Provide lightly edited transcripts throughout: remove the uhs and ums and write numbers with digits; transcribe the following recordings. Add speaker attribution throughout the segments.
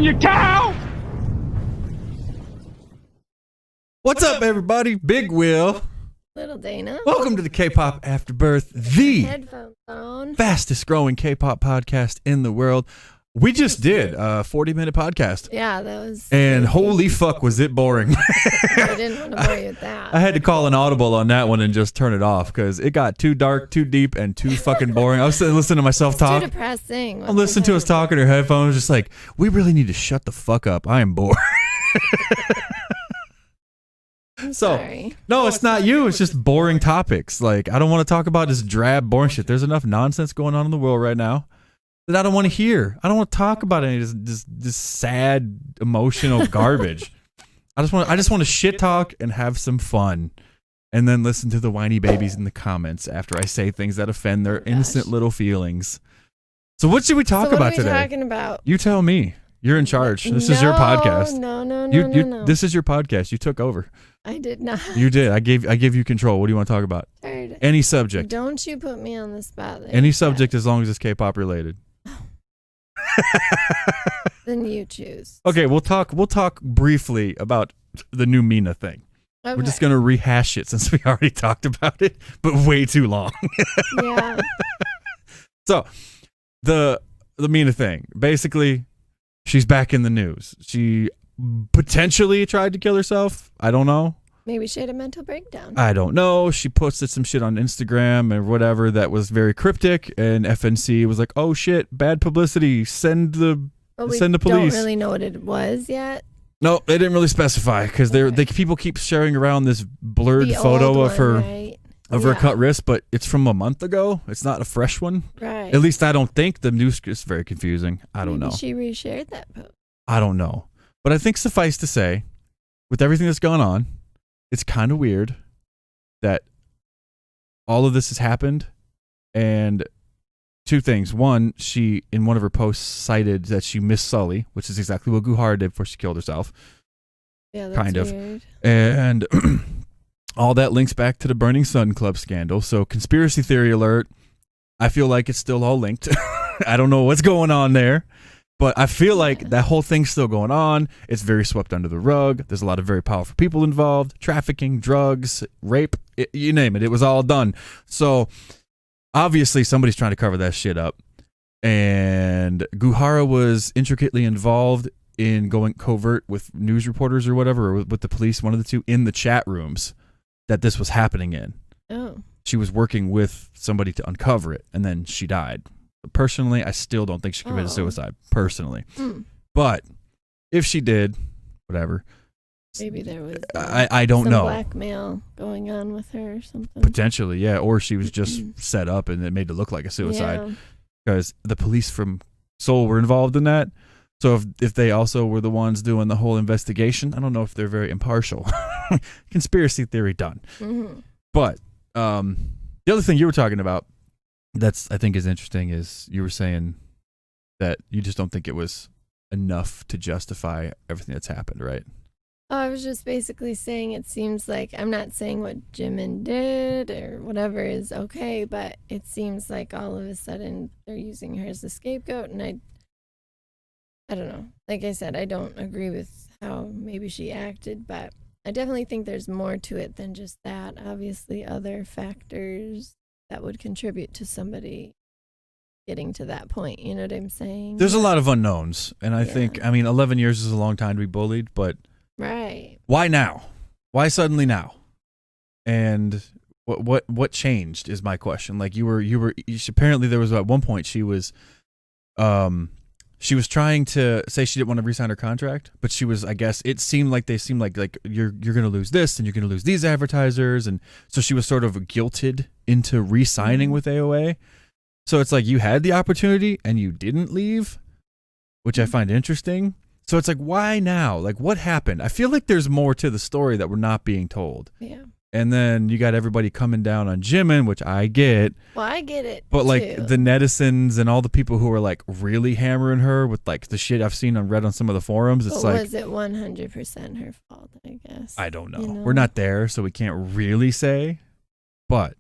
Speaker 1: you cow!
Speaker 2: What's up, everybody? Big Will.
Speaker 3: Little Dana.
Speaker 2: Welcome to the K-Pop Afterbirth, the
Speaker 3: Headphones on.
Speaker 2: fastest growing K-pop podcast in the world. We just did a 40-minute podcast.
Speaker 3: Yeah, that was...
Speaker 2: And holy fuck, was it boring.
Speaker 3: I didn't want to bore you with that.
Speaker 2: I had to call an audible on that one and just turn it off because it got too dark, too deep, and too fucking boring. I was listening to myself talk.
Speaker 3: Too depressing.
Speaker 2: I listened to us talking to her headphones, just like, we really need to shut the fuck up. I am bored.
Speaker 3: Sorry.
Speaker 2: No, it's not you. It's just boring topics. Like, I don't want to talk about this drab, boring shit. There's enough nonsense going on in the world right now that I don't want to hear. I don't want to talk about any of this sad, emotional garbage. I just want to shit talk and have some fun, and then listen to the whiny babies in the comments after I say things that offend their innocent little feelings. So what should we talk about today?
Speaker 3: What are we talking about?
Speaker 2: You tell me. You're in charge. This is your podcast.
Speaker 3: No.
Speaker 2: This is your podcast. You took over.
Speaker 3: I did not.
Speaker 2: You did. I gave you control. What do you want to talk about? Any subject.
Speaker 3: Don't you put me on the spot.
Speaker 2: Any subject as long as it's K-pop related.
Speaker 3: Then you choose.
Speaker 2: Okay, we'll talk briefly about the new Mina thing.
Speaker 3: Okay.
Speaker 2: We're just gonna rehash it since we already talked about it, but way too long.
Speaker 3: Yeah.
Speaker 2: So, the Mina thing. Basically, she's back in the news. She potentially tried to kill herself. I don't know.
Speaker 3: Maybe she had a mental breakdown.
Speaker 2: I don't know. She posted some shit on Instagram or whatever that was very cryptic, and FNC was like, "Oh shit, bad publicity. Send the police."
Speaker 3: Don't really know what it was yet.
Speaker 2: No, they didn't really specify because people keep sharing around this blurred photo of her her cut wrist, but it's from a month ago. It's not a fresh one.
Speaker 3: Right.
Speaker 2: At least I don't think. The news is very confusing. I don't know.
Speaker 3: She reshared that post.
Speaker 2: I don't know, but I think suffice to say, with everything that's going on, it's kind of weird that all of this has happened. And two things. One, she, in one of her posts, cited that she missed Sully, which is exactly what Guhara did before she killed herself.
Speaker 3: Yeah, that's
Speaker 2: kind of.
Speaker 3: weird.
Speaker 2: And all that links back to the Burning Sun Club scandal. So conspiracy theory alert. I feel like it's still all linked. I don't know what's going on there. But I feel like that whole thing's still going on. It's very swept under the rug. There's a lot of very powerful people involved. Trafficking, drugs, rape, you name it. It was all done. So obviously somebody's trying to cover that shit up. And Guhara was intricately involved in going covert with news reporters or whatever, or with the police, one of the two, in the chat rooms that this was happening in.
Speaker 3: Oh.
Speaker 2: She was working with somebody to uncover it, and then she died. Personally, I still don't think she committed suicide, personally. But if she did, whatever.
Speaker 3: Maybe there was
Speaker 2: I don't
Speaker 3: some
Speaker 2: know.
Speaker 3: Blackmail going on with her or something.
Speaker 2: Potentially, yeah. Or she was just set up and it made it look like a suicide. Because the police from Seoul were involved in that. So if they also were the ones doing the whole investigation, I don't know if they're very impartial. Conspiracy theory done.
Speaker 3: Mm-hmm.
Speaker 2: But the other thing you were talking about, that's I think is interesting, is you were saying that you just don't think it was enough to justify everything that's happened, right?
Speaker 3: I was just basically saying it seems like, I'm not saying what Jimin did or whatever is okay, but it seems like all of a sudden they're using her as a scapegoat, and I don't know. Like I said, I don't agree with how maybe she acted, but I definitely think there's more to it than just that. Obviously other factors that would contribute to somebody getting to that point. You know what I'm saying?
Speaker 2: There's a lot of unknowns. And I think, 11 years is a long time to be bullied, but
Speaker 3: right.
Speaker 2: Why now? Why suddenly now? And what changed is my question. Like apparently there was at one point she was trying to say she didn't want to re-sign her contract, but she was, I guess, it seemed like you're going to lose this and you're going to lose these advertisers. And so she was sort of guilted into re-signing with AOA. So it's like you had the opportunity and you didn't leave, which I find interesting. So it's like, why now? Like, what happened? I feel like there's more to the story that we're not being told.
Speaker 3: Yeah.
Speaker 2: And then you got everybody coming down on Jimin, which I get.
Speaker 3: Well, I get it.
Speaker 2: But like
Speaker 3: too.
Speaker 2: the netizens and all the people who are like really hammering her with like the shit I've seen on read on some of the forums, it's like,
Speaker 3: was it 100% her fault? I guess
Speaker 2: I don't know.
Speaker 3: You know?
Speaker 2: We're not there, so we can't really say. But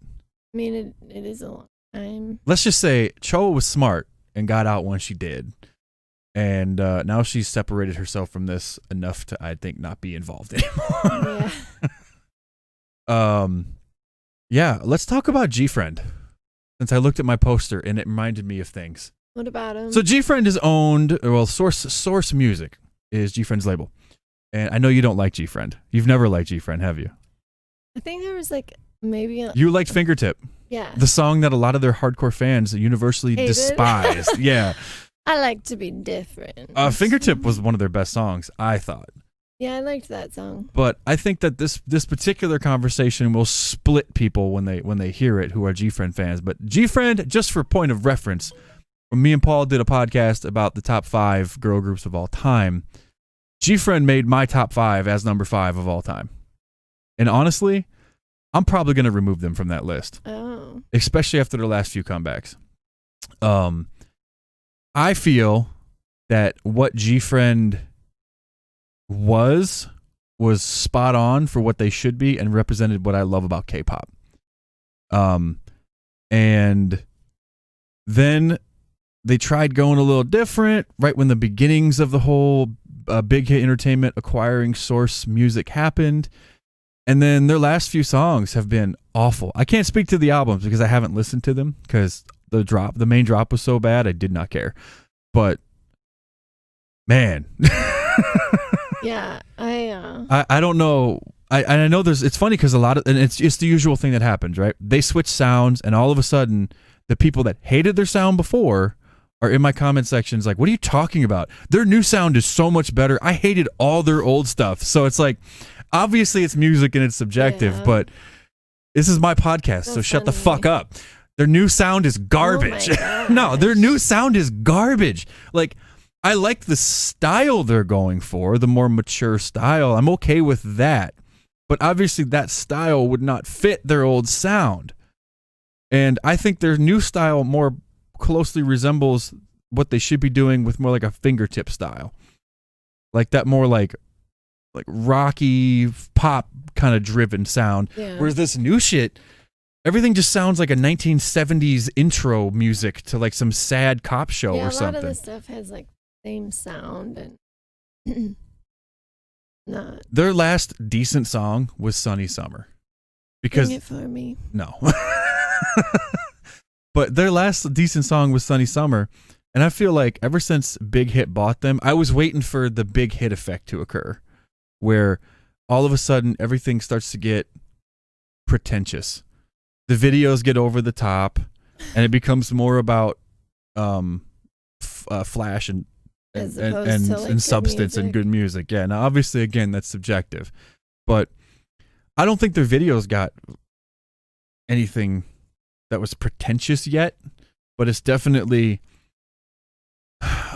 Speaker 3: I mean, it is a long time.
Speaker 2: Let's just say Cho was smart and got out when she did. And now she's separated herself from this enough to, I think, not be involved anymore.
Speaker 3: Yeah.
Speaker 2: Yeah, let's talk about Gfriend. Since I looked at my poster and it reminded me of things.
Speaker 3: What about him?
Speaker 2: So Gfriend is owned, well, Source Music is Gfriend's label. And I know you don't like Gfriend. You've never liked Gfriend, have you?
Speaker 3: I think there was like maybe
Speaker 2: you liked Fingertip.
Speaker 3: Yeah.
Speaker 2: The song that a lot of their hardcore fans universally despised. Yeah.
Speaker 3: I like to be different.
Speaker 2: Fingertip was one of their best songs, I thought.
Speaker 3: Yeah, I liked that song.
Speaker 2: But I think that this particular conversation will split people when they hear it who are Gfriend fans. But Gfriend, just for point of reference, when me and Paul did a podcast about the top 5 girl groups of all time, Gfriend made my top 5 as number 5 of all time. And honestly, I'm probably going to remove them from that list.
Speaker 3: Oh. Especially
Speaker 2: after their last few comebacks. I feel that what Gfriend was spot on for what they should be and represented what I love about K-pop. And then they tried going a little different right when the beginnings of the whole Big Hit Entertainment acquiring Source Music happened. And then their last few songs have been awful. I can't speak to the albums because I haven't listened to them because the main drop was so bad I did not care. But man.
Speaker 3: Yeah,
Speaker 2: I don't know. I know it's funny because and it's the usual thing that happens, right? They switch sounds and all of a sudden the people that hated their sound before are in my comment sections like, what are you talking about? Their new sound is so much better. I hated all their old stuff. So it's like, obviously it's music and it's subjective, but this is my podcast, so shut the fuck up. Their new sound is garbage.
Speaker 3: Oh
Speaker 2: No, their new sound is garbage. Like, I like the style they're going for, the more mature style. I'm okay with that. But obviously that style would not fit their old sound. And I think their new style more closely resembles what they should be doing with more like a Fingertip style. Like that more like rocky pop kind of driven sound.
Speaker 3: Yeah.
Speaker 2: Whereas this new shit, everything just sounds like a 1970s intro music to like some sad cop show or something.
Speaker 3: A lot of the stuff has like same sound and not.
Speaker 2: Their last decent song was Sunny Summer. Because
Speaker 3: Sing it for me.
Speaker 2: No. But their last decent song was Sunny Summer. And I feel like ever since Big Hit bought them, I was waiting for the Big Hit effect to occur, where all of a sudden everything starts to get pretentious. The videos get over the top, and it becomes more about flash and substance and good music. Yeah, now obviously, again, that's subjective. But I don't think their videos got anything that was pretentious yet, but it's definitely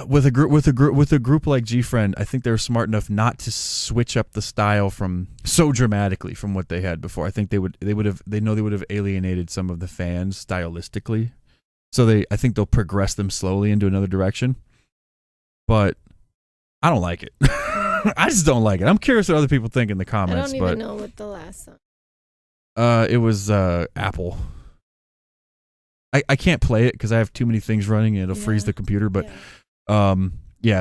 Speaker 2: with a group like Gfriend. I think they were smart enough not to switch up the style from so dramatically from what they had before. I think they would have alienated some of the fans stylistically. So I think they'll progress them slowly into another direction. But I don't like it. I just don't like it. I'm curious what other people think in the comments.
Speaker 3: I don't even know what the last song.
Speaker 2: It was Apple. I can't play it because I have too many things running and it'll freeze the computer. But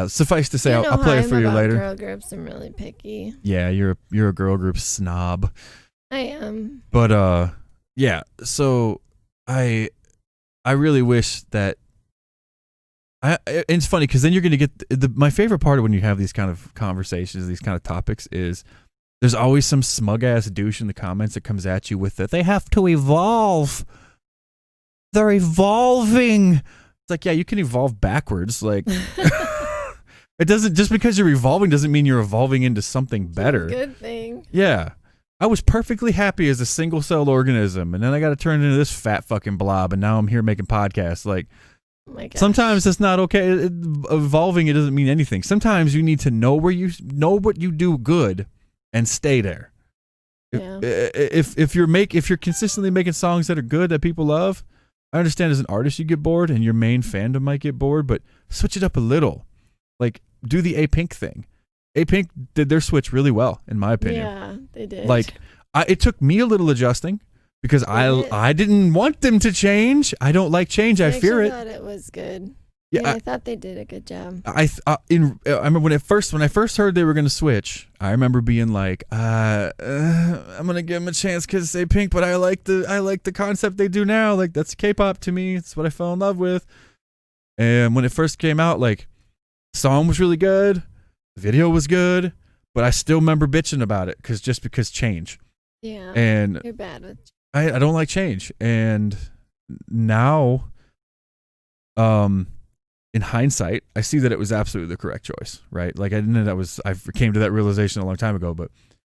Speaker 2: suffice to say, I'll play it for you later.
Speaker 3: Girl groups, I'm really picky.
Speaker 2: Yeah, you're a girl group snob.
Speaker 3: I am.
Speaker 2: But yeah. So I really wish that. It's funny because then you're going to get my favorite part of when you have these kind of conversations, these kind of topics is there's always some smug ass douche in the comments that comes at you with that they have to evolve. They're evolving. It's like, yeah, you can evolve backwards. Like, it doesn't, just because you're evolving doesn't mean you're evolving into something better.
Speaker 3: Good thing.
Speaker 2: Yeah. I was perfectly happy as a single celled organism, and then I got to turn into this fat fucking blob, and now I'm here making podcasts. Like, sometimes it's not okay. Evolving, it doesn't mean anything. Sometimes you need to know what you do good and stay there.
Speaker 3: Yeah.
Speaker 2: If you're consistently making songs that are good that people love, I understand as an artist you get bored and your main fandom might get bored, but switch it up a little. Like, do the Apink thing. Apink did their switch really well, in my opinion.
Speaker 3: Yeah, they did.
Speaker 2: Like, it took me a little adjusting because I didn't want them to change. I don't like change. I fear it.
Speaker 3: I thought it was good. Yeah,
Speaker 2: Yeah,
Speaker 3: I thought they did a good job.
Speaker 2: I remember when I first heard they were gonna switch. I remember being like, I'm gonna give them a chance because they Pink, but I like the concept they do now. Like that's K-pop to me. It's what I fell in love with. And when it first came out, like, the song was really good, the video was good, but I still remember bitching about it because change.
Speaker 3: Yeah,
Speaker 2: And
Speaker 3: you're bad with.
Speaker 2: I don't like change. And now, in hindsight, I see that it was absolutely the correct choice, right? Like I came to that realization a long time ago, but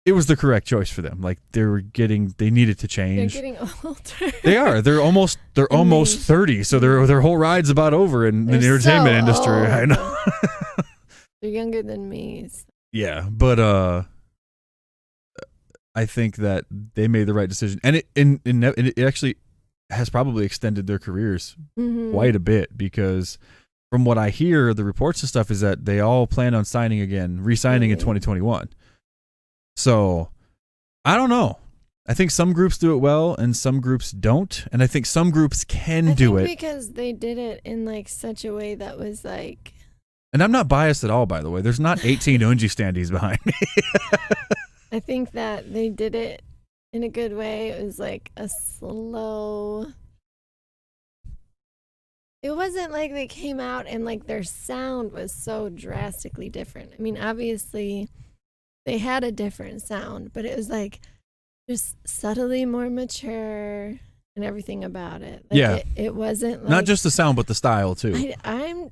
Speaker 2: it was the correct choice for them. Like they needed to change.
Speaker 3: They're getting older.
Speaker 2: They are. They're almost 30, so their whole ride's about over in the entertainment industry.
Speaker 3: Old.
Speaker 2: I know.
Speaker 3: They're younger than me. So.
Speaker 2: Yeah, but I think that they made the right decision, and it actually has probably extended their careers quite a bit because from what I hear, the reports and stuff is that they all plan on re-signing in 2021. So I don't know. I think some groups do it well and some groups don't, and I think some groups can do it
Speaker 3: because they did it in like such a way that was like.
Speaker 2: And I'm not biased at all, by the way. There's not 18 Unji standees behind me.
Speaker 3: I think that they did it in a good way. It was like a slow. It wasn't like they came out and like their sound was so drastically different. I mean, obviously they had a different sound, but it was like just subtly more mature and everything about it. Like
Speaker 2: Yeah.
Speaker 3: it wasn't like,
Speaker 2: Not just the sound, but the style too.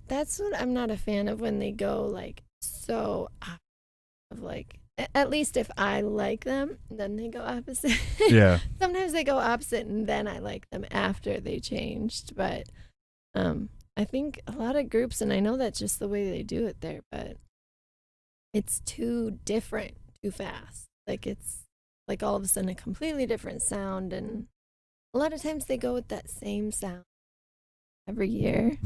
Speaker 3: That's what I'm not a fan of when they go like so of like, at least if I like them, then they go opposite.
Speaker 2: Yeah.
Speaker 3: Sometimes they go opposite and then I like them after they changed, but I think a lot of groups, and I know that's just the way they do it there, but it's too different too fast. Like it's like all of a sudden a completely different sound, and a lot of times they go with that same sound every year.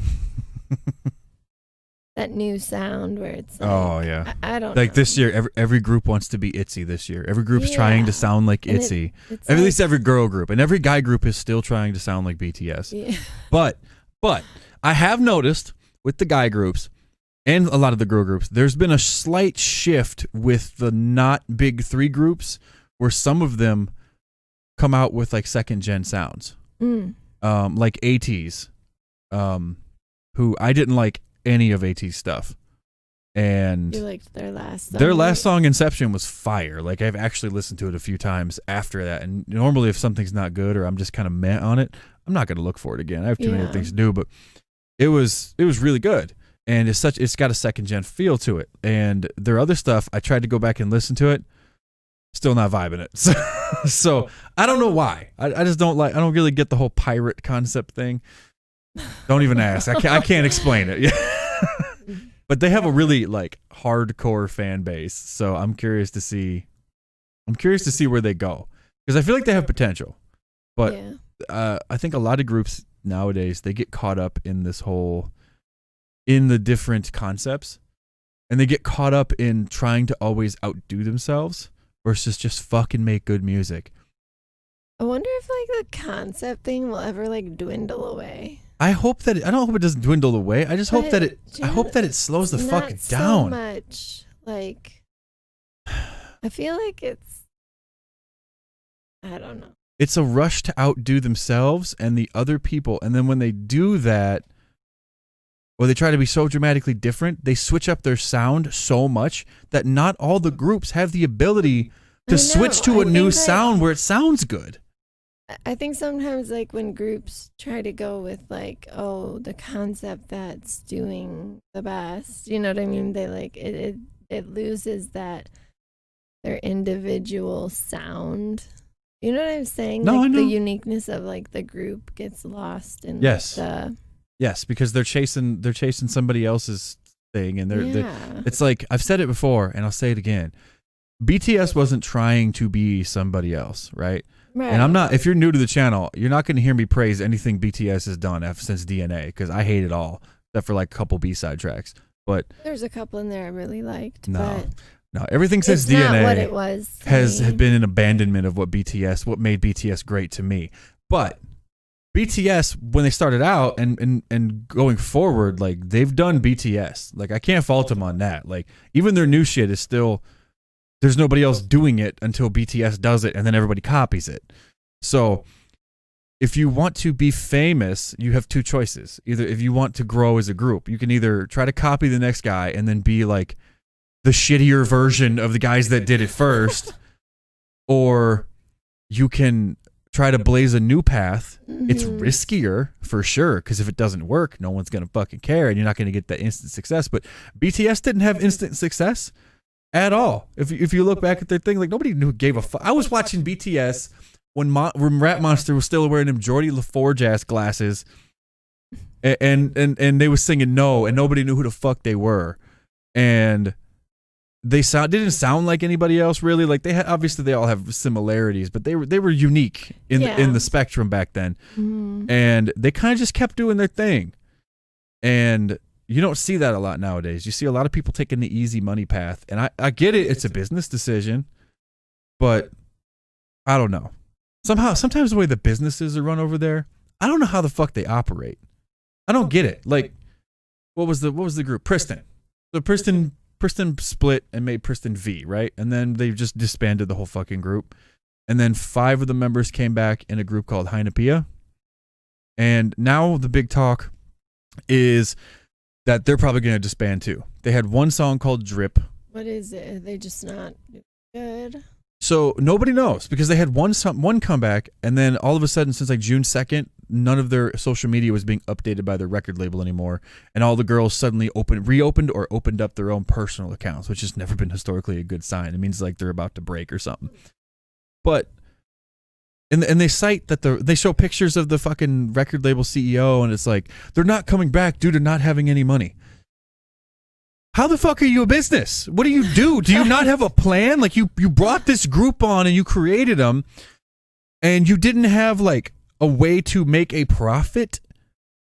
Speaker 3: That new sound where it's like,
Speaker 2: oh yeah,
Speaker 3: I don't
Speaker 2: like
Speaker 3: know.
Speaker 2: this year every group wants to be itzy this year. Every group's trying to sound like
Speaker 3: And
Speaker 2: itzy.
Speaker 3: it's
Speaker 2: At
Speaker 3: like,
Speaker 2: least every girl group, and every guy group is still trying to sound like BTS.
Speaker 3: yeah.
Speaker 2: But I have noticed with the guy groups and a lot of the girl groups, there's been a slight shift with the not big three groups where some of them come out with like second gen sounds. Like ateez, who I didn't like any of ateez stuff. And
Speaker 3: You liked their last song.
Speaker 2: their last song, Inception, was fire. Like I've actually listened to it a few times after that. And normally if something's not good or I'm just kind of meh on it, I'm not going to look for it again. I have too many things to do, but it was really good. And it's got a second gen feel to it. And their other stuff, I tried to go back and listen to it, still not vibing it. So I don't know why. I just don't I don't really get the whole pirate concept thing. Don't even ask. I can't explain it. But they have a really like hardcore fan base. So I'm curious to see where they go, because I feel like they have potential. But I think a lot of groups nowadays, they get caught up in the different concepts, and they get caught up in trying to always outdo themselves versus just fucking make good music.
Speaker 3: I wonder if like the concept thing will ever like dwindle away.
Speaker 2: I don't hope it doesn't dwindle away. I just hope that it slows the fuck down.
Speaker 3: So much like I feel like I don't know.
Speaker 2: It's a rush to outdo themselves and the other people, and then when they do that, or they try to be so dramatically different, they switch up their sound so much that not all the groups have the ability to switch to a new sound where it sounds good.
Speaker 3: I think sometimes like when groups try to go with like, oh, the concept that's doing the best, you know what I mean? They like it loses that their individual sound. You know what I'm saying?
Speaker 2: No,
Speaker 3: like
Speaker 2: I know.
Speaker 3: The uniqueness of like the group gets lost in
Speaker 2: Yes, because they're chasing somebody else's thing, and it's like, I've said it before and I'll say it again. BTS wasn't trying to be somebody else, right?
Speaker 3: Right.
Speaker 2: And I'm not. If you're new to the channel, you're not going to hear me praise anything BTS has done since DNA, because I hate it all, except for like a couple B-side tracks. But
Speaker 3: there's a couple in there I really liked.
Speaker 2: No,
Speaker 3: but
Speaker 2: everything since
Speaker 3: it's
Speaker 2: DNA
Speaker 3: not what it was
Speaker 2: has been an abandonment of what made BTS great to me. But BTS, when they started out and going forward, like they've done BTS. Like I can't fault them on that. Like even their new shit is still, there's nobody else doing it until BTS does it and then everybody copies it. So if you want to be famous, you have two choices. Either if you want to grow as a group, you can either try to copy the next guy and then be like the shittier version of the guys that did it first, or you can try to blaze a new path. It's riskier for sure, because if it doesn't work, no one's gonna fucking care and you're not gonna get that instant success. But BTS didn't have instant success at all. If you look back at their thing, like nobody gave a fuck. I was watching BTS when Rat Monster was still wearing them Geordie LaForge ass glasses, and they was singing No, and nobody knew who the fuck they were, and they didn't sound like anybody else really. Like they had, obviously they all have similarities, but they were unique in the spectrum back then, and they kind of just kept doing their thing, and you don't see that a lot nowadays. You see a lot of people taking the easy money path, and I get it. It's a business decision, but I don't know. Sometimes the way the businesses are run over there, I don't know how the fuck they operate. I don't get it. Like, what was the group? Priston. So Priston split and made Priston V, right? And then they just disbanded the whole fucking group. And then 5 of the members came back in a group called Hynapia. And now the big talk is that they're probably going to disband too. They had one song called Drip.
Speaker 3: What is it? Are they just not good?
Speaker 2: So nobody knows, because they had one comeback, and then all of a sudden, since like June 2nd, none of their social media was being updated by their record label anymore, and all the girls suddenly reopened or opened up their own personal accounts, which has never been historically a good sign. It means like they're about to break or something. But and they cite that they show pictures of the fucking record label CEO, and it's like they're not coming back due to not having any money. How the fuck are you a business? What do you do? Do you not have a plan? Like you brought this group on and you created them, and you didn't have like a way to make a profit?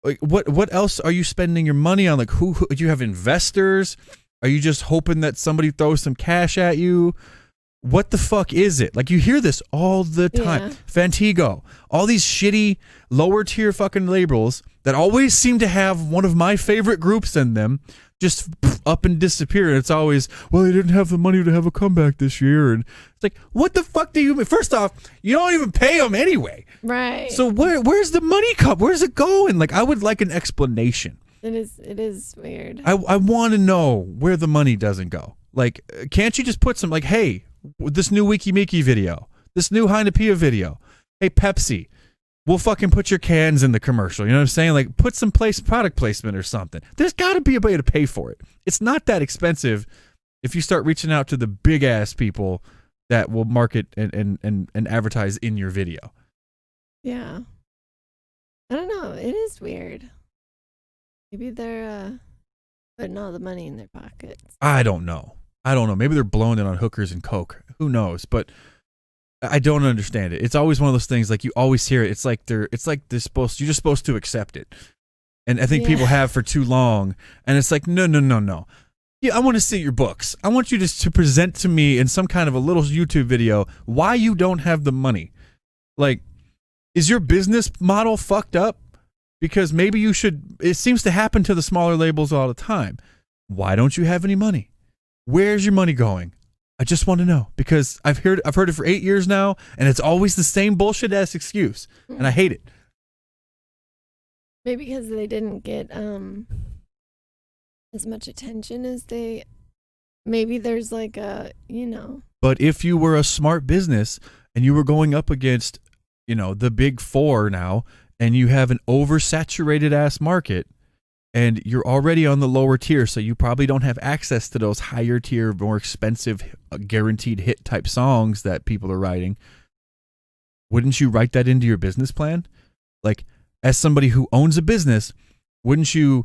Speaker 2: Like what else are you spending your money on? Like who do you have investors? Are you just hoping that somebody throws some cash at you? What the fuck is it? Like you hear this all the time. Yeah. Fantigo, all these shitty lower tier fucking labels that always seem to have one of my favorite groups in them just up and disappear. And it's always, well, they didn't have the money to have a comeback this year. And it's like, what the fuck do you mean? First off, you don't even pay them anyway.
Speaker 3: Right.
Speaker 2: So where's the money come? Where's it going? Like, I would like an explanation.
Speaker 3: It is weird.
Speaker 2: I want to know where the money doesn't go. Like, can't you just put some, like, hey, this new Wiki Miki video, this new Hynapia video, hey, Pepsi, we'll fucking put your cans in the commercial. You know what I'm saying? Like, put some product placement or something. There's got to be a way to pay for it. It's not that expensive if you start reaching out to the big ass people that will market and advertise in your video.
Speaker 3: Yeah. I don't know. It is weird. Maybe they're putting all the money in their pockets.
Speaker 2: I don't know. Maybe they're blowing it on hookers and coke. Who knows? But I don't understand it. It's always one of those things, like you always hear it. It's like you're just supposed to accept it. And I think people have for too long. And it's like, no. Yeah, I want to see your books. I want you to present to me in some kind of a little YouTube video why you don't have the money. Like, is your business model fucked up? Because maybe you should. It seems to happen to the smaller labels all the time. Why don't you have any money? Where's your money going? I just want to know, because I've heard it for 8 years now, and it's always the same bullshit ass excuse, and I hate it.
Speaker 3: Maybe because they didn't get as much attention as they. Maybe there's like a,
Speaker 2: But if you were a smart business and you were going up against, the big 4 now, and you have an oversaturated ass market, and you're already on the lower tier, so you probably don't have access to those higher tier, more expensive, guaranteed hit type songs that people are writing. Wouldn't you write that into your business plan? Like, as somebody who owns a business, wouldn't you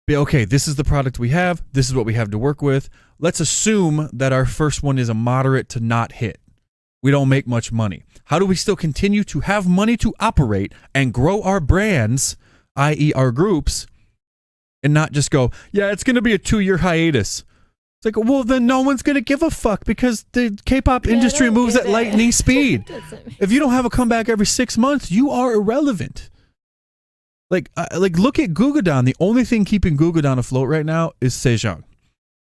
Speaker 2: be, okay, this is the product we have. This is what we have to work with. Let's assume that our first one is a moderate to not hit. We don't make much money. How do we still continue to have money to operate and grow our brands, i.e. our groups, and not just go, yeah, it's going to be a 2-year hiatus. It's like, well, then no one's going to give a fuck, because the K-pop industry moves at lightning speed. If you don't have a comeback every 6 months, you are irrelevant. Like look at Gugudan. The only thing keeping Gugudan afloat right now is Sejong.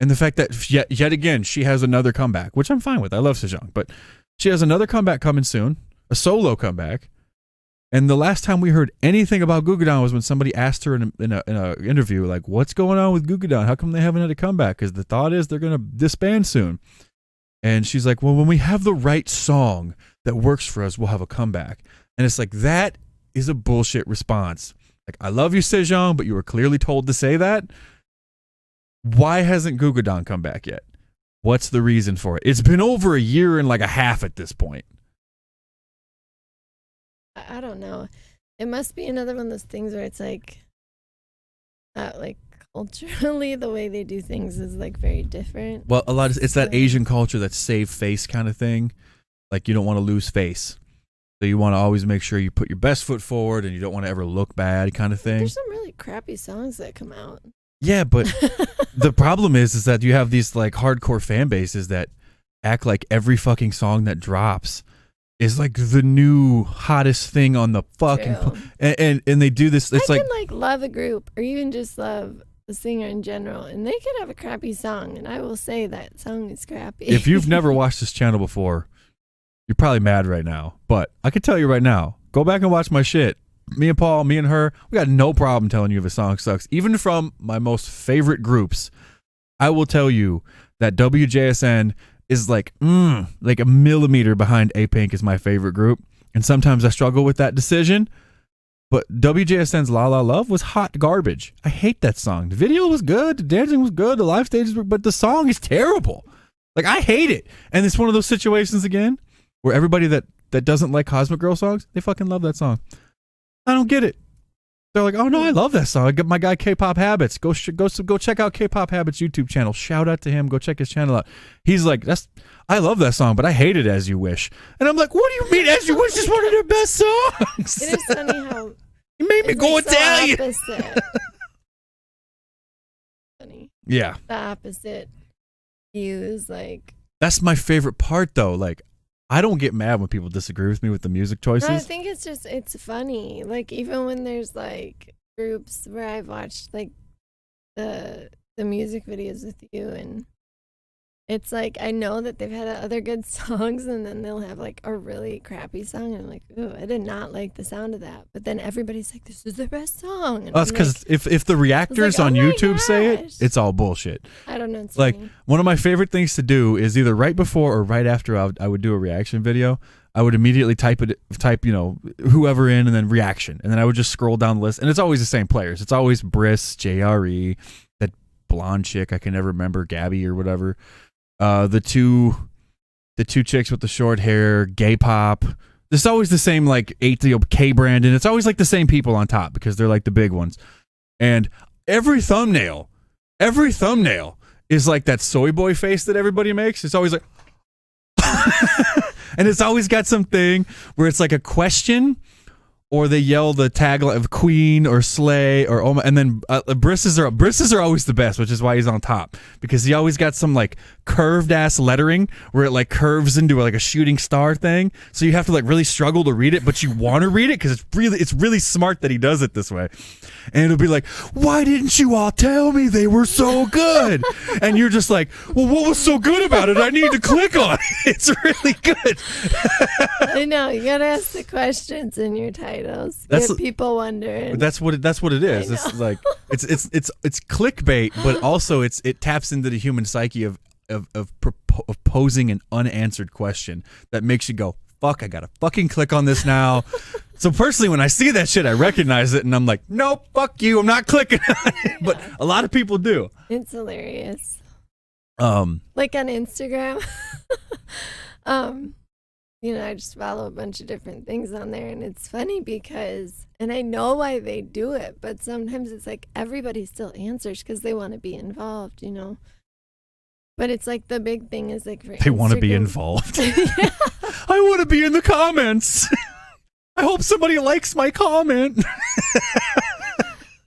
Speaker 2: And the fact that yet again, she has another comeback, which I'm fine with. I love Sejong, but she has another comeback coming soon, a solo comeback. And the last time we heard anything about Gugudan was when somebody asked her in a interview, like, what's going on with Gugudan? How come they haven't had a comeback? Because the thought is they're going to disband soon. And she's like, well, when we have the right song that works for us, we'll have a comeback. And it's like, that is a bullshit response. Like, I love you, Sejong, but you were clearly told to say that. Why hasn't Gugudan come back yet? What's the reason for it? It's been over a year and like a half at this point.
Speaker 3: I don't know. It must be another one of those things where it's like culturally the way they do things is like very different.
Speaker 2: Well, it's that Asian culture, that save face kind of thing. Like, you don't want to lose face. So you want to always make sure you put your best foot forward and you don't want to ever look bad kind of thing.
Speaker 3: There's some really crappy songs that come out.
Speaker 2: Yeah, but the problem is that you have these like hardcore fan bases that act like every fucking song that drops is like the new hottest thing on the fucking and they do this. It's
Speaker 3: I can like love a group or even just love the singer in general, and they could have a crappy song, and I will say that song is crappy.
Speaker 2: If you've never watched this channel before, you're probably mad right now. But I can tell you right now, go back and watch my shit. Me and Paul, me and her, we got no problem telling you if a song sucks. Even from my most favorite groups, I will tell you that WJSN is like a millimeter behind Apink is my favorite group. And sometimes I struggle with that decision. But WJSN's La La Love was hot garbage. I hate that song. The video was good. The dancing was good. The live stages were, but the song is terrible. Like, I hate it. And it's one of those situations again where everybody that doesn't like Cosmic Girl songs, they fucking love that song. I don't get it. They're like, oh no, I love that song. I got my guy K-Pop Habits. Go check out K-Pop Habits YouTube channel. Shout out to him. Go check his channel out. He's like, I love that song, but I hate it, As You Wish. And I'm like, what do you mean As You Wish is one of their best songs?
Speaker 3: It is funny how
Speaker 2: you made me go Italian.
Speaker 3: Opposite. Funny.
Speaker 2: Yeah.
Speaker 3: The opposite view is like.
Speaker 2: That's my favorite part though. Like, I don't get mad when people disagree with me with the music choices.
Speaker 3: No, I think it's funny. Like, even when there's like groups where I've watched like the music videos with you, and it's like I know that they've had other good songs, and then they'll have like a really crappy song, and I'm like, ooh, I did not like the sound of that. But then everybody's like, this is their best song. And
Speaker 2: that's because like, if the reactors on YouTube say it, it's all bullshit.
Speaker 3: I don't know. It's
Speaker 2: like
Speaker 3: funny.
Speaker 2: One of my favorite things to do is either right before or right after I would do a reaction video, I would immediately type whoever in and then reaction, and then I would just scroll down the list, and it's always the same players. It's always BRIS, JRE, that blonde chick I can never remember, Gabby or whatever. The two chicks with the short hair, gay pop. There's always the same like K Brandon. It's always like the same people on top because they're like the big ones. And every thumbnail is like that soy boy face that everybody makes. It's always like, and it's always got something where it's like a question, or they yell the tagline of Queen or Slay or Oma, and then Brisses are always the best, which is why he's on top, because he always got some like curved ass lettering where it like curves into like a shooting star thing, so you have to like really struggle to read it, but you want to read it because it's really smart that he does it this way. And it'll be like, why didn't you all tell me they were so good? And you're just like, well, what was so good about it? I need to click on it. It's really good.
Speaker 3: I know, you gotta ask the questions in your titles. Get people wondering.
Speaker 2: That's what it is. It's like it's clickbait, but also it taps into the human psyche of posing an unanswered question that makes you go, fuck, I gotta fucking click on this now. So personally, when I see that shit, I recognize it, and I'm like, nope, fuck you, I'm not clicking on it. But a lot of people do.
Speaker 3: It's hilarious. Like on Instagram, I just follow a bunch of different things on there, and it's funny because, and I know why they do it, but sometimes it's like everybody still answers because they want to be involved, But it's like the big thing is like
Speaker 2: they want to be involved. Yeah. I want to be in the comments. I hope somebody likes my comment.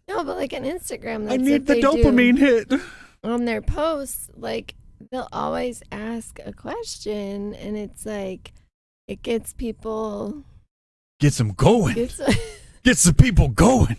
Speaker 3: No, but like on Instagram, that's
Speaker 2: I need the dopamine hit.
Speaker 3: On their posts, like they'll always ask a question, and it's like it gets people,
Speaker 2: gets them going. Get some people going.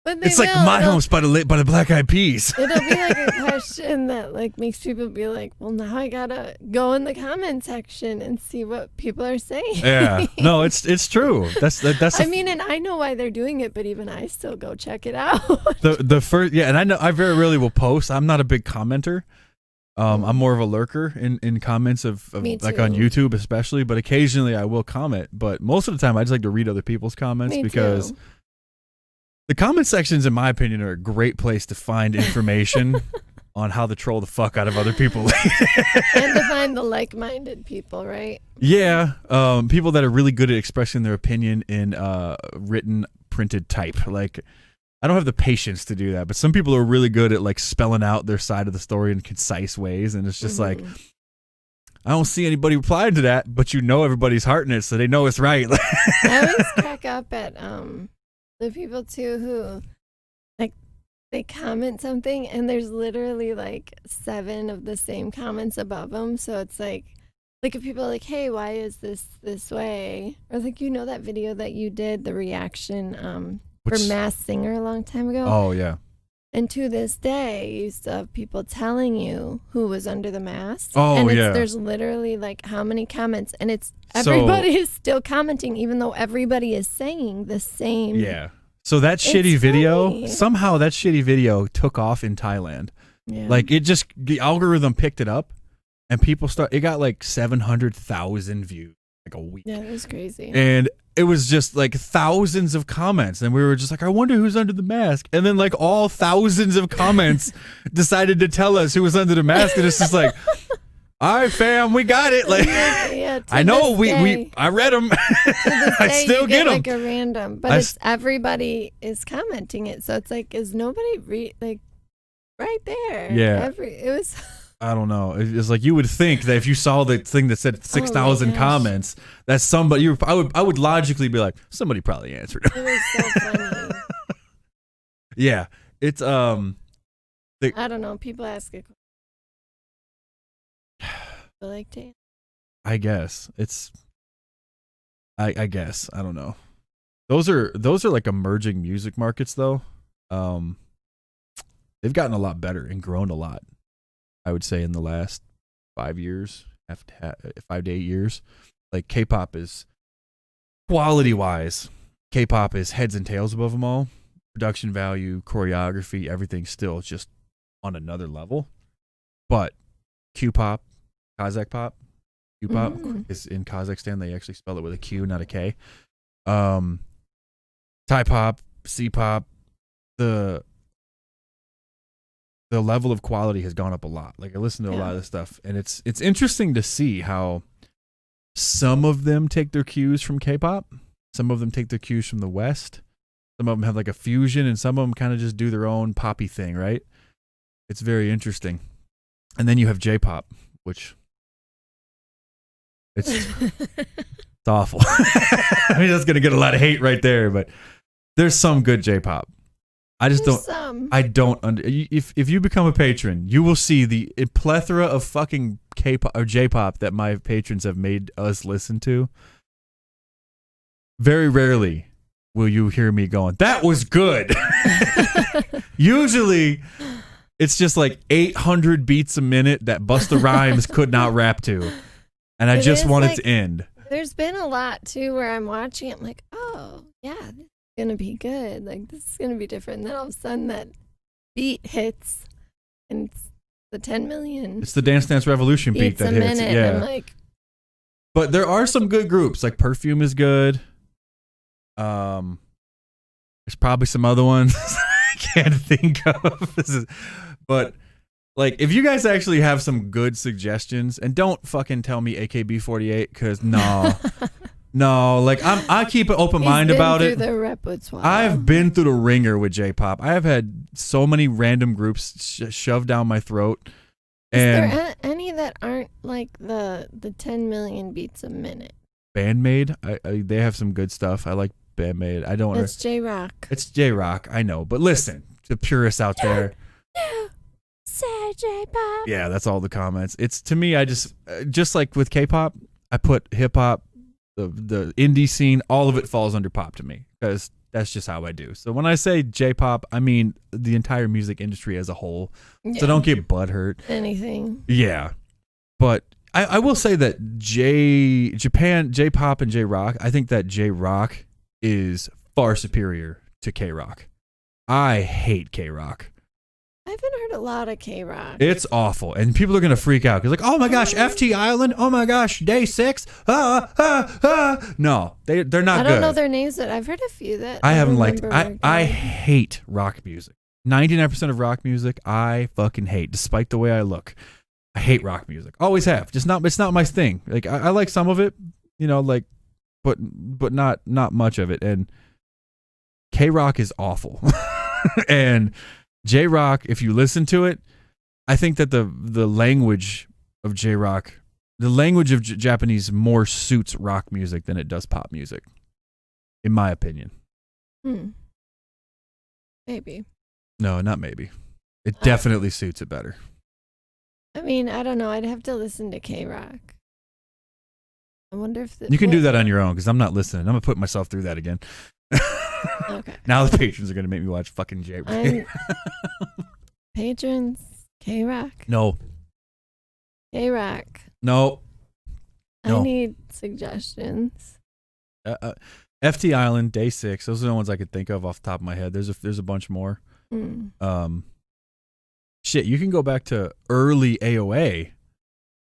Speaker 3: But they
Speaker 2: It's like
Speaker 3: will.
Speaker 2: My Homes by the Black Eyed Peas.
Speaker 3: It'll be like a question that like makes people be like, well, now I gotta go in the comment section and see what people are saying.
Speaker 2: Yeah, no, it's true. That's
Speaker 3: I mean, and I know why they're doing it, but even I still go check it out.
Speaker 2: the first. Yeah, and I know I very rarely will post. I'm not a big commenter. I'm more of a lurker in comments of like on YouTube especially, but occasionally I will comment. But most of the time I just like to read other people's comments because the comment sections, in my opinion, are a great place to find information on how to troll the fuck out of other people.
Speaker 3: And to find the like-minded people, right?
Speaker 2: Yeah, people that are really good at expressing their opinion in written, printed type. Like, I don't have the patience to do that, but some people are really good at like spelling out their side of the story in concise ways, and it's just like, I don't see anybody replying to that, but you know everybody's hearting it, so they know it's right.
Speaker 3: I always crack up at the people too who like they comment something and there's literally like 7 of the same comments above them, so it's like if people are like, hey, why is this way, or like, you know, that video that you did, the reaction for Masked Singer a long time ago.
Speaker 2: Oh yeah.
Speaker 3: And to this day, you still have people telling you who was under the mask.
Speaker 2: Oh,
Speaker 3: and
Speaker 2: yeah.
Speaker 3: There's literally like how many comments, and it's everybody is still commenting, even though everybody is saying the same.
Speaker 2: Yeah. So that shitty video, somehow that shitty video took off in Thailand.
Speaker 3: Yeah.
Speaker 2: Like the algorithm picked it up, and it got like 700,000 views like a week.
Speaker 3: Yeah, it was crazy.
Speaker 2: And it was just like thousands of comments, and we were just like, I wonder who's under the mask. And then like all thousands of comments decided to tell us who was under the mask, and it's just like, all right, fam, we got it. Like,
Speaker 3: yeah,
Speaker 2: I know I read them. I still get them.
Speaker 3: Like a random, but it's everybody is commenting it, so it's like, is nobody like right there?
Speaker 2: Yeah,
Speaker 3: it was.
Speaker 2: I don't know. It's like you would think that if you saw the thing that said 6,000 comments, that's somebody. I would logically be like, somebody probably answered it.
Speaker 3: It was so funny.
Speaker 2: Yeah, it's
Speaker 3: I don't know. People ask a question. Like to.
Speaker 2: I guess it's. I guess I don't know. Those are like emerging music markets though. They've gotten a lot better and grown a lot. I would say in the last 5 years, 5 to 8 years, like K-pop is quality-wise, K-pop is heads and tails above them all. Production value, choreography, everything's still just on another level. But Q-pop, Kazakh pop, Q-pop is in Kazakhstan. They actually spell it with a Q, not a K. Thai pop, C-pop, the level of quality has gone up a lot. Like I listen to a lot of this stuff, and it's interesting to see how some of them take their cues from K-pop, some of them take their cues from the West, some of them have like a fusion, and some of them kind of just do their own poppy thing, right? It's very interesting. And then you have J-pop, which it's awful. I mean, that's gonna get a lot of hate right there, but there's some good J-pop. I just if you become a patron, you will see the plethora of fucking K-pop or J-pop that my patrons have made us listen to. Very rarely will you hear me going, that was good. Usually it's just like 800 beats a minute that Busta Rhymes could not rap to. And I just want it to end. There's
Speaker 3: been a lot too where I'm watching it, I'm like, oh yeah, gonna be good, like this is gonna be different, and then all of a sudden that beat hits and it's the 10 million,
Speaker 2: it's the Dance Dance Revolution beat that hits. Yeah,
Speaker 3: I'm like,
Speaker 2: but there are some good groups, like Perfume is good. There's probably some other ones I can't think of. But like, if you guys actually have some good suggestions, and don't fucking tell me AKB48, because no, like I keep an open mind about it.
Speaker 3: The repertoire.
Speaker 2: I've been through the ringer with J-pop. I have had so many random groups shoved down my throat. And
Speaker 3: is there any that aren't like the 10 million beats a minute?
Speaker 2: Bandmade, they have some good stuff. I like Bandmade. I don't.
Speaker 3: It's J-Rock.
Speaker 2: It's J-Rock. I know, but listen, the purists out there.
Speaker 3: Say J-pop.
Speaker 2: Yeah, that's all the comments. It's, to me, I just like with K-pop, I put hip hop. The indie scene, all of it falls under pop to me. because that's just how I do. So when I say J-pop, I mean the entire music industry as a whole.
Speaker 3: Yeah.
Speaker 2: So don't get butthurt.
Speaker 3: Anything.
Speaker 2: Yeah. But I will say that Japan, J-pop and J-rock, I think that J-rock is far superior to K-rock. I hate K-rock.
Speaker 3: I haven't heard a lot of K-rock.
Speaker 2: It's awful, and people are gonna freak out because, like, oh my gosh, FT Island, oh my gosh, Day 6, No, they're not good.
Speaker 3: I don't know their names, but I've heard a few that
Speaker 2: I haven't liked.
Speaker 3: remember
Speaker 2: I hate rock music. 99% of rock music I fucking hate, despite the way I look. I hate rock music. Always have. It's not my thing. Like I like some of it, like, but not much of it. And K-rock is awful, and J-rock, if you listen to it, I think that the language of J-rock, the language of Japanese more suits rock music than it does pop music, in my opinion.
Speaker 3: Maybe.
Speaker 2: No, not maybe. It definitely suits it better.
Speaker 3: I mean, I don't know. I'd have to listen to K-rock. I wonder if
Speaker 2: you can do that on your own because I'm not listening. I'm gonna put myself through that again.
Speaker 3: Okay.
Speaker 2: Now the patrons are gonna make me watch fucking J-rock.
Speaker 3: Patrons, K-rock.
Speaker 2: No.
Speaker 3: K-rock.
Speaker 2: No.
Speaker 3: I need suggestions.
Speaker 2: FT Island, Day 6. Those are the ones I could think of off the top of my head. There's a bunch more. Shit, you can go back to early AOA,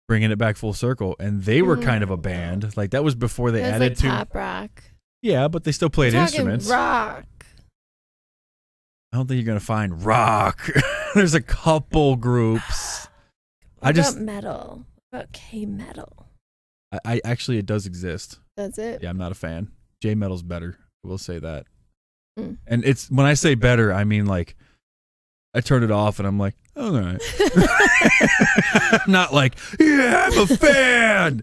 Speaker 2: bringing it back full circle, and they were kind of a band. Like that was before they added to
Speaker 3: pop rock.
Speaker 2: Yeah, but they still played instruments.
Speaker 3: Rock.
Speaker 2: I don't think you're gonna find rock. There's a couple groups.
Speaker 3: What about metal? What about K-metal?
Speaker 2: I actually, it does exist.
Speaker 3: Does it?
Speaker 2: Yeah, I'm not a fan. J-metal's better. I will say that. And it's when I say better, I mean like I turn it off and I'm like, all right. I'm not like, yeah, I'm a fan.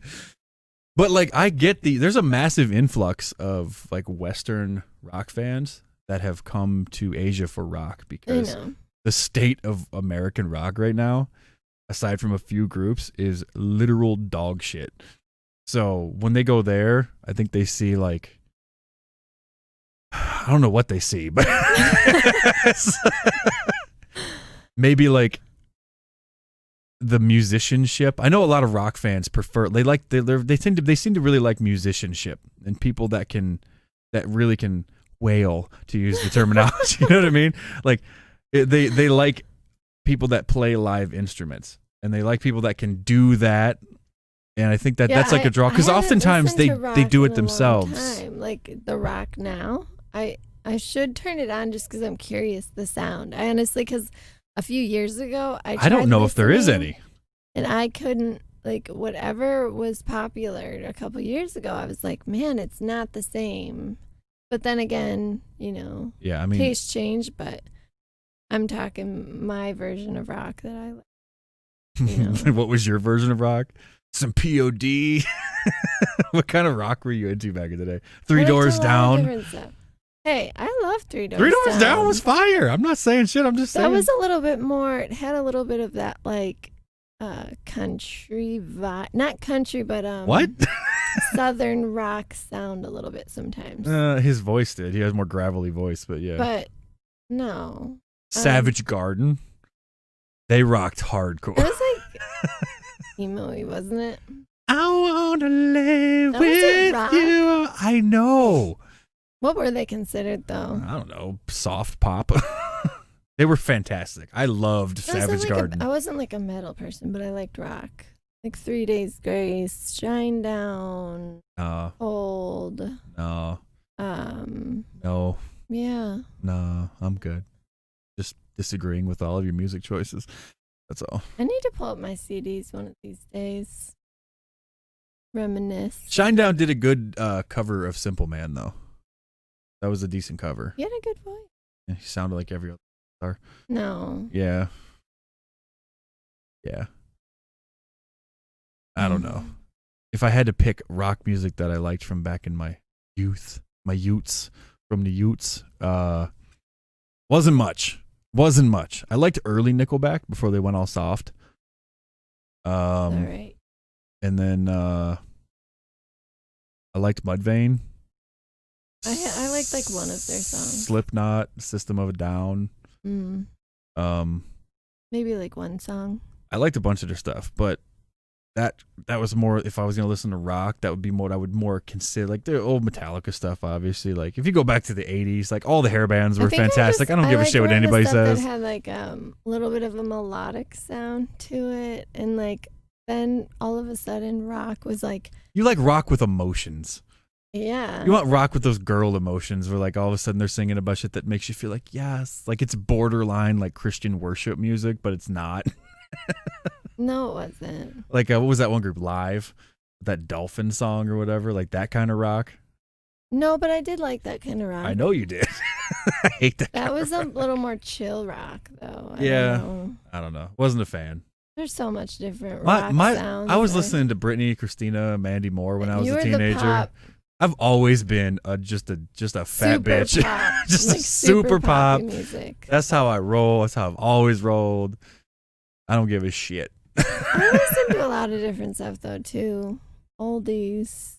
Speaker 2: But like I get there's a massive influx of like Western rock fans that have come to Asia for rock because the state of American rock right now, aside from a few groups, is literal dog shit. So when they go there, I think they see like, I don't know what they see, but maybe like the musicianship. I know a lot of rock fans prefer they seem to really like musicianship and people that really can wail, to use the terminology. You know what I mean? Like they like people that play live instruments and they like people that can do that. And I think that's like a draw because oftentimes they do it themselves.
Speaker 3: Like the rock now, I should turn it on just because I'm curious the sound. I honestly, because a few years ago I
Speaker 2: don't know if there is any,
Speaker 3: and I couldn't like whatever was popular a couple years ago. I was like, man, it's not the same. But then again,
Speaker 2: yeah, I mean,
Speaker 3: tastes change. But I'm talking my version of rock that I like.
Speaker 2: What was your version of rock? Some POD. What kind of rock were you into back in the day? Three Doors Down.
Speaker 3: Hey, I love Three Doors Down.
Speaker 2: Three Doors Down was fire. I'm not saying shit. I'm just saying.
Speaker 3: That was a little bit more. It had a little bit of that like country vibe. Not country, but
Speaker 2: what?
Speaker 3: Southern rock sound a little bit sometimes.
Speaker 2: His voice did. He has more gravelly voice, but yeah.
Speaker 3: But no.
Speaker 2: Savage Garden. They rocked hardcore.
Speaker 3: It was like emo-y, wasn't it?
Speaker 2: I wanna live with you. I know.
Speaker 3: What were they considered though?
Speaker 2: I don't know. Soft pop. They were fantastic. I loved Savage Garden.
Speaker 3: I wasn't like a metal person, but I liked rock. Like 3 Days Grace, Shine Down, Old.
Speaker 2: No. No.
Speaker 3: Yeah.
Speaker 2: No, I'm good. Just disagreeing with all of your music choices. That's all.
Speaker 3: I need to pull up my CDs one of these days. Reminisce.
Speaker 2: Shinedown did a good cover of Simple Man, though. That was a decent cover.
Speaker 3: He had a good voice.
Speaker 2: Yeah, he sounded like every other star.
Speaker 3: No.
Speaker 2: Yeah. Yeah. I don't know. If I had to pick rock music that I liked from back in my youth, from the Utes, wasn't much. I liked early Nickelback before they went all soft.
Speaker 3: All right.
Speaker 2: And then I liked Mudvayne.
Speaker 3: I like one of their songs.
Speaker 2: Slipknot, System of a Down.
Speaker 3: Maybe like one song.
Speaker 2: I liked a bunch of their stuff, but that was more, if I was gonna listen to rock, that would be what I would more consider, like the old Metallica stuff. Obviously, like if you go back to the '80s, like all the hair bands were fantastic. I don't give a shit what anybody says.
Speaker 3: It had like a little bit of a melodic sound to it, and like then all of a sudden rock was like,
Speaker 2: you like rock with emotions.
Speaker 3: Yeah.
Speaker 2: You want rock with those girl emotions where like all of a sudden they're singing about shit that makes you feel like, yes, like it's borderline like Christian worship music, but it's not.
Speaker 3: No, it wasn't.
Speaker 2: Like what was that one group, Live? That Dolphin song or whatever, like that kind of rock?
Speaker 3: No, but I did like that kind of rock.
Speaker 2: I know you did. I hate that.
Speaker 3: That was a little more chill rock though.
Speaker 2: I don't know. Wasn't a fan.
Speaker 3: There's so much different rock sounds.
Speaker 2: I was listening to Britney, Christina, Mandy Moore when I was a teenager.
Speaker 3: The pop.
Speaker 2: I've always been just a fat
Speaker 3: super
Speaker 2: bitch.
Speaker 3: Pop.
Speaker 2: Just
Speaker 3: like
Speaker 2: super pop
Speaker 3: music.
Speaker 2: That's how I roll. That's how I've always rolled. I don't give a shit.
Speaker 3: I listen to a lot of different stuff though too. Oldies.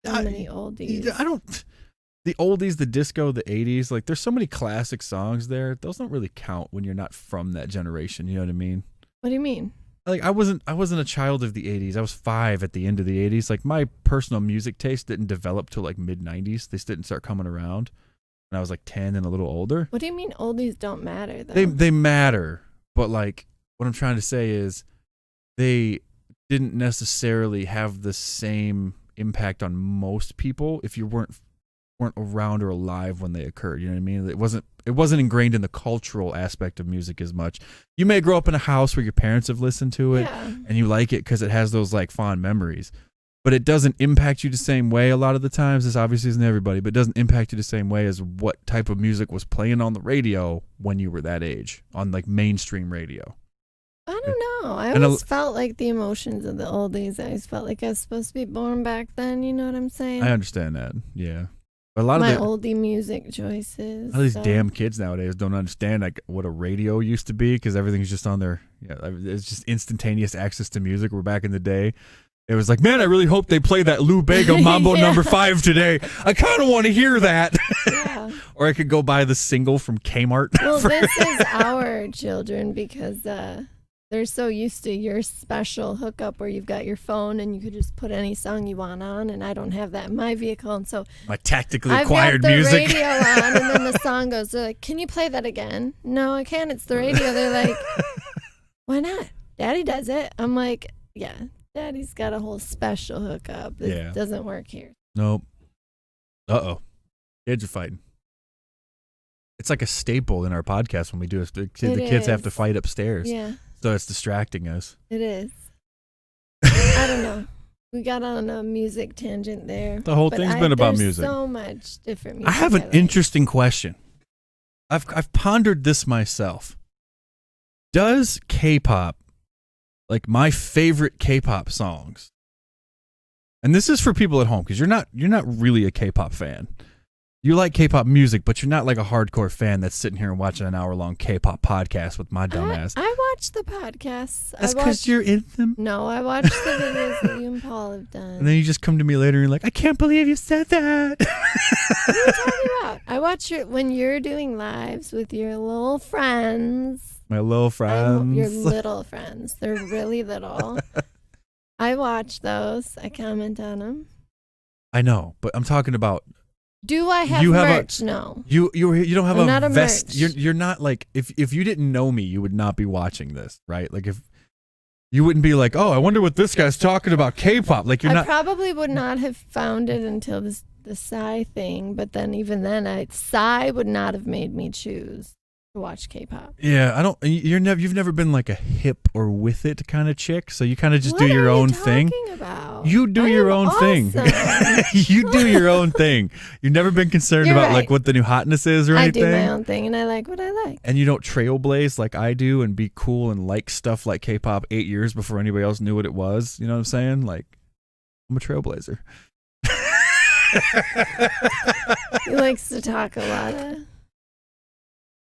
Speaker 3: So many oldies.
Speaker 2: I don't. The oldies, the disco, the '80s. Like there's so many classic songs there. Those don't really count when you're not from that generation. You know what I mean?
Speaker 3: What do you mean?
Speaker 2: Like I wasn't a child of the '80s. I was 5 at the end of the '80s. Like my personal music taste didn't develop till like mid '90s. They didn't start coming around when I was like 10 and a little older.
Speaker 3: What do you mean oldies don't matter though?
Speaker 2: They matter, but like what I'm trying to say is they didn't necessarily have the same impact on most people if you weren't around or alive when they occurred. You know what I mean? It wasn't ingrained in the cultural aspect of music as much. You may grow up in a house where your parents have listened to it and you like it because it has those like fond memories, but it doesn't impact you the same way a lot of the times. This obviously isn't everybody, but it doesn't impact you the same way as what type of music was playing on the radio when you were that age on like mainstream radio.
Speaker 3: I don't know. I always felt like the emotions of the oldies. I always felt like I was supposed to be born back then. You know what I'm saying?
Speaker 2: I understand that. Yeah. But a lot
Speaker 3: of
Speaker 2: oldie
Speaker 3: music choices.
Speaker 2: A lot of these damn kids nowadays don't understand like what a radio used to be because everything's just on their. Yeah, it's just instantaneous access to music. Where back in the day, it was like, man, I really hope they play that Lou Bega Mambo number 5 today. I kind of want to hear that.
Speaker 3: Yeah.
Speaker 2: Or I could go buy the single from Kmart.
Speaker 3: Well, this is our children because they're so used to your special hookup where you've got your phone and you could just put any song you want on, and I don't have that in my vehicle, and so
Speaker 2: my tactically acquired music.
Speaker 3: I've got the radio on, and then the song goes. They're like, "Can you play that again?" No, I can't. It's the radio. They're like, "Why not? Daddy does it." I'm like, "Yeah, Daddy's got a whole special hookup. It doesn't work here."
Speaker 2: Nope. Uh-oh. Kids are fighting. It's like a staple in our podcast when we do it. The kids have to fight upstairs.
Speaker 3: Yeah.
Speaker 2: So it's distracting us.
Speaker 3: It is. I don't know. We got on a music tangent there.
Speaker 2: The whole thing's been about music.
Speaker 3: There's so much different music.
Speaker 2: I have an interesting question. I've pondered this myself. Does K-pop, like my favorite K-pop songs, and this is for people at home because you're not really a K-pop fan. You like K-pop music, but you're not like a hardcore fan that's sitting here and watching an hour-long K-pop podcast with my dumb ass.
Speaker 3: I watch the podcasts.
Speaker 2: That's because you're in them?
Speaker 3: No, I watch the videos that you and Paul have done.
Speaker 2: And then you just come to me later and you're like, I can't believe you said that.
Speaker 3: What are you talking about? I watch when you're doing lives with your little friends.
Speaker 2: My little friends.
Speaker 3: Your little friends. They're really little. I watch those. I comment on them.
Speaker 2: I know, but I'm talking about...
Speaker 3: Do I have merch? No.
Speaker 2: You don't have
Speaker 3: not
Speaker 2: a vest.
Speaker 3: Merch.
Speaker 2: You're not like if you didn't know me, you would not be watching this, right? Like if you wouldn't be like, oh, I wonder what this guy's talking about K-pop. Like
Speaker 3: I probably would not have found it until the Psy thing, but then even then, Psy would not have made me choose to watch K-pop.
Speaker 2: Yeah, I don't. You've never been like a hip or with it kind of chick, so you kind of just do your own thing.
Speaker 3: What are you talking about?
Speaker 2: You do your own thing. You do your own thing. You've never been concerned about like what the new hotness is or anything.
Speaker 3: I do my own thing, and I like what I like.
Speaker 2: And you don't trailblaze like I do and be cool and like stuff like K-pop 8 years before anybody else knew what it was. You know what I'm saying? Like, I'm a trailblazer.
Speaker 3: He likes to talk a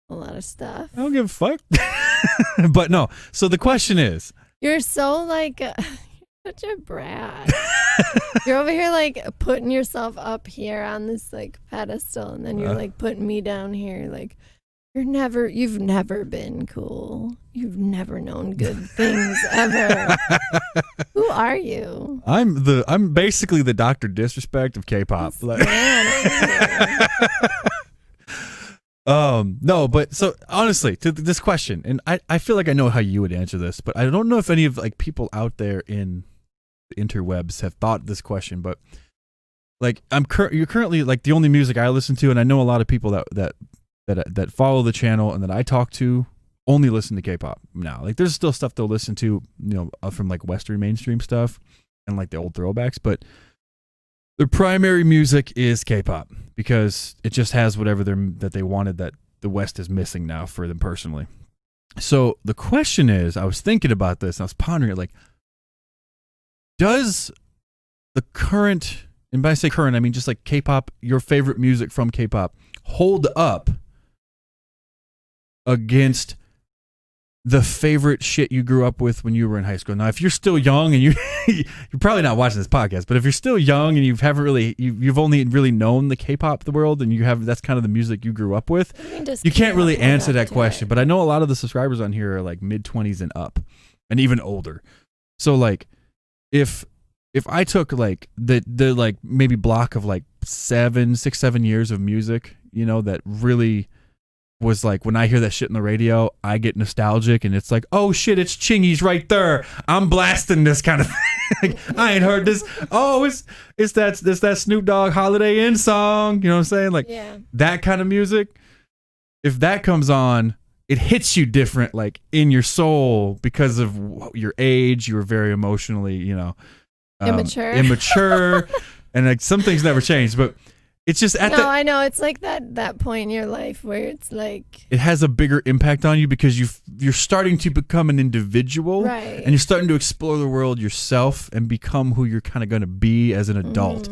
Speaker 3: lot of stuff.
Speaker 2: I don't give a fuck. But no. So the question is,
Speaker 3: you're so like Such a brat. You're over here like putting yourself up here on this like pedestal, and then you're like putting me down here. Like you've never been cool. You've never known good things ever. Who are you?
Speaker 2: I'm basically the Dr. Disrespect of K-pop. No, but so honestly, to this question, and I feel like I know how you would answer this, but I don't know if any of like people out there in the interwebs have thought this question, but like you're currently like the only music I listen to, and I know a lot of people that follow the channel and that I talk to only listen to K-pop now. Like there's still stuff they'll listen to, from like Western mainstream stuff and like the old throwbacks, but their primary music is K-pop because it just has whatever that they wanted that the West is missing now for them personally. So the question is, I was thinking about this and I was pondering it, like, does the current, and by I say current, I mean just like K-pop, your favorite music from K-pop, hold up against the favorite shit you grew up with when you were in high school? Now, if you're still young and you're probably not watching this podcast, but if you're still young and you've only really known the K-pop the world and that's kind of the music you grew up with, you can't really answer that question. But I know a lot of the subscribers on here are like mid-20s and up and even older. So like if I took like the like maybe block of like 7 years of music, that really was like, when I hear that shit in the radio, I get nostalgic and it's like, oh shit, it's Chingy's right there. I'm blasting this kind of thing. Like, I ain't heard this. Oh, it's that Snoop Dogg Holiday Inn song. You know what I'm saying? Like that kind of music. If that comes on, it hits you different, like in your soul because of your age. You were very emotionally, immature, and like some things never change, but it's just
Speaker 3: I know it's like that point in your life where it's like
Speaker 2: it has a bigger impact on you because you're starting to become an individual,
Speaker 3: right?
Speaker 2: And you're starting to explore the world yourself and become who you're kind of going to be as an adult.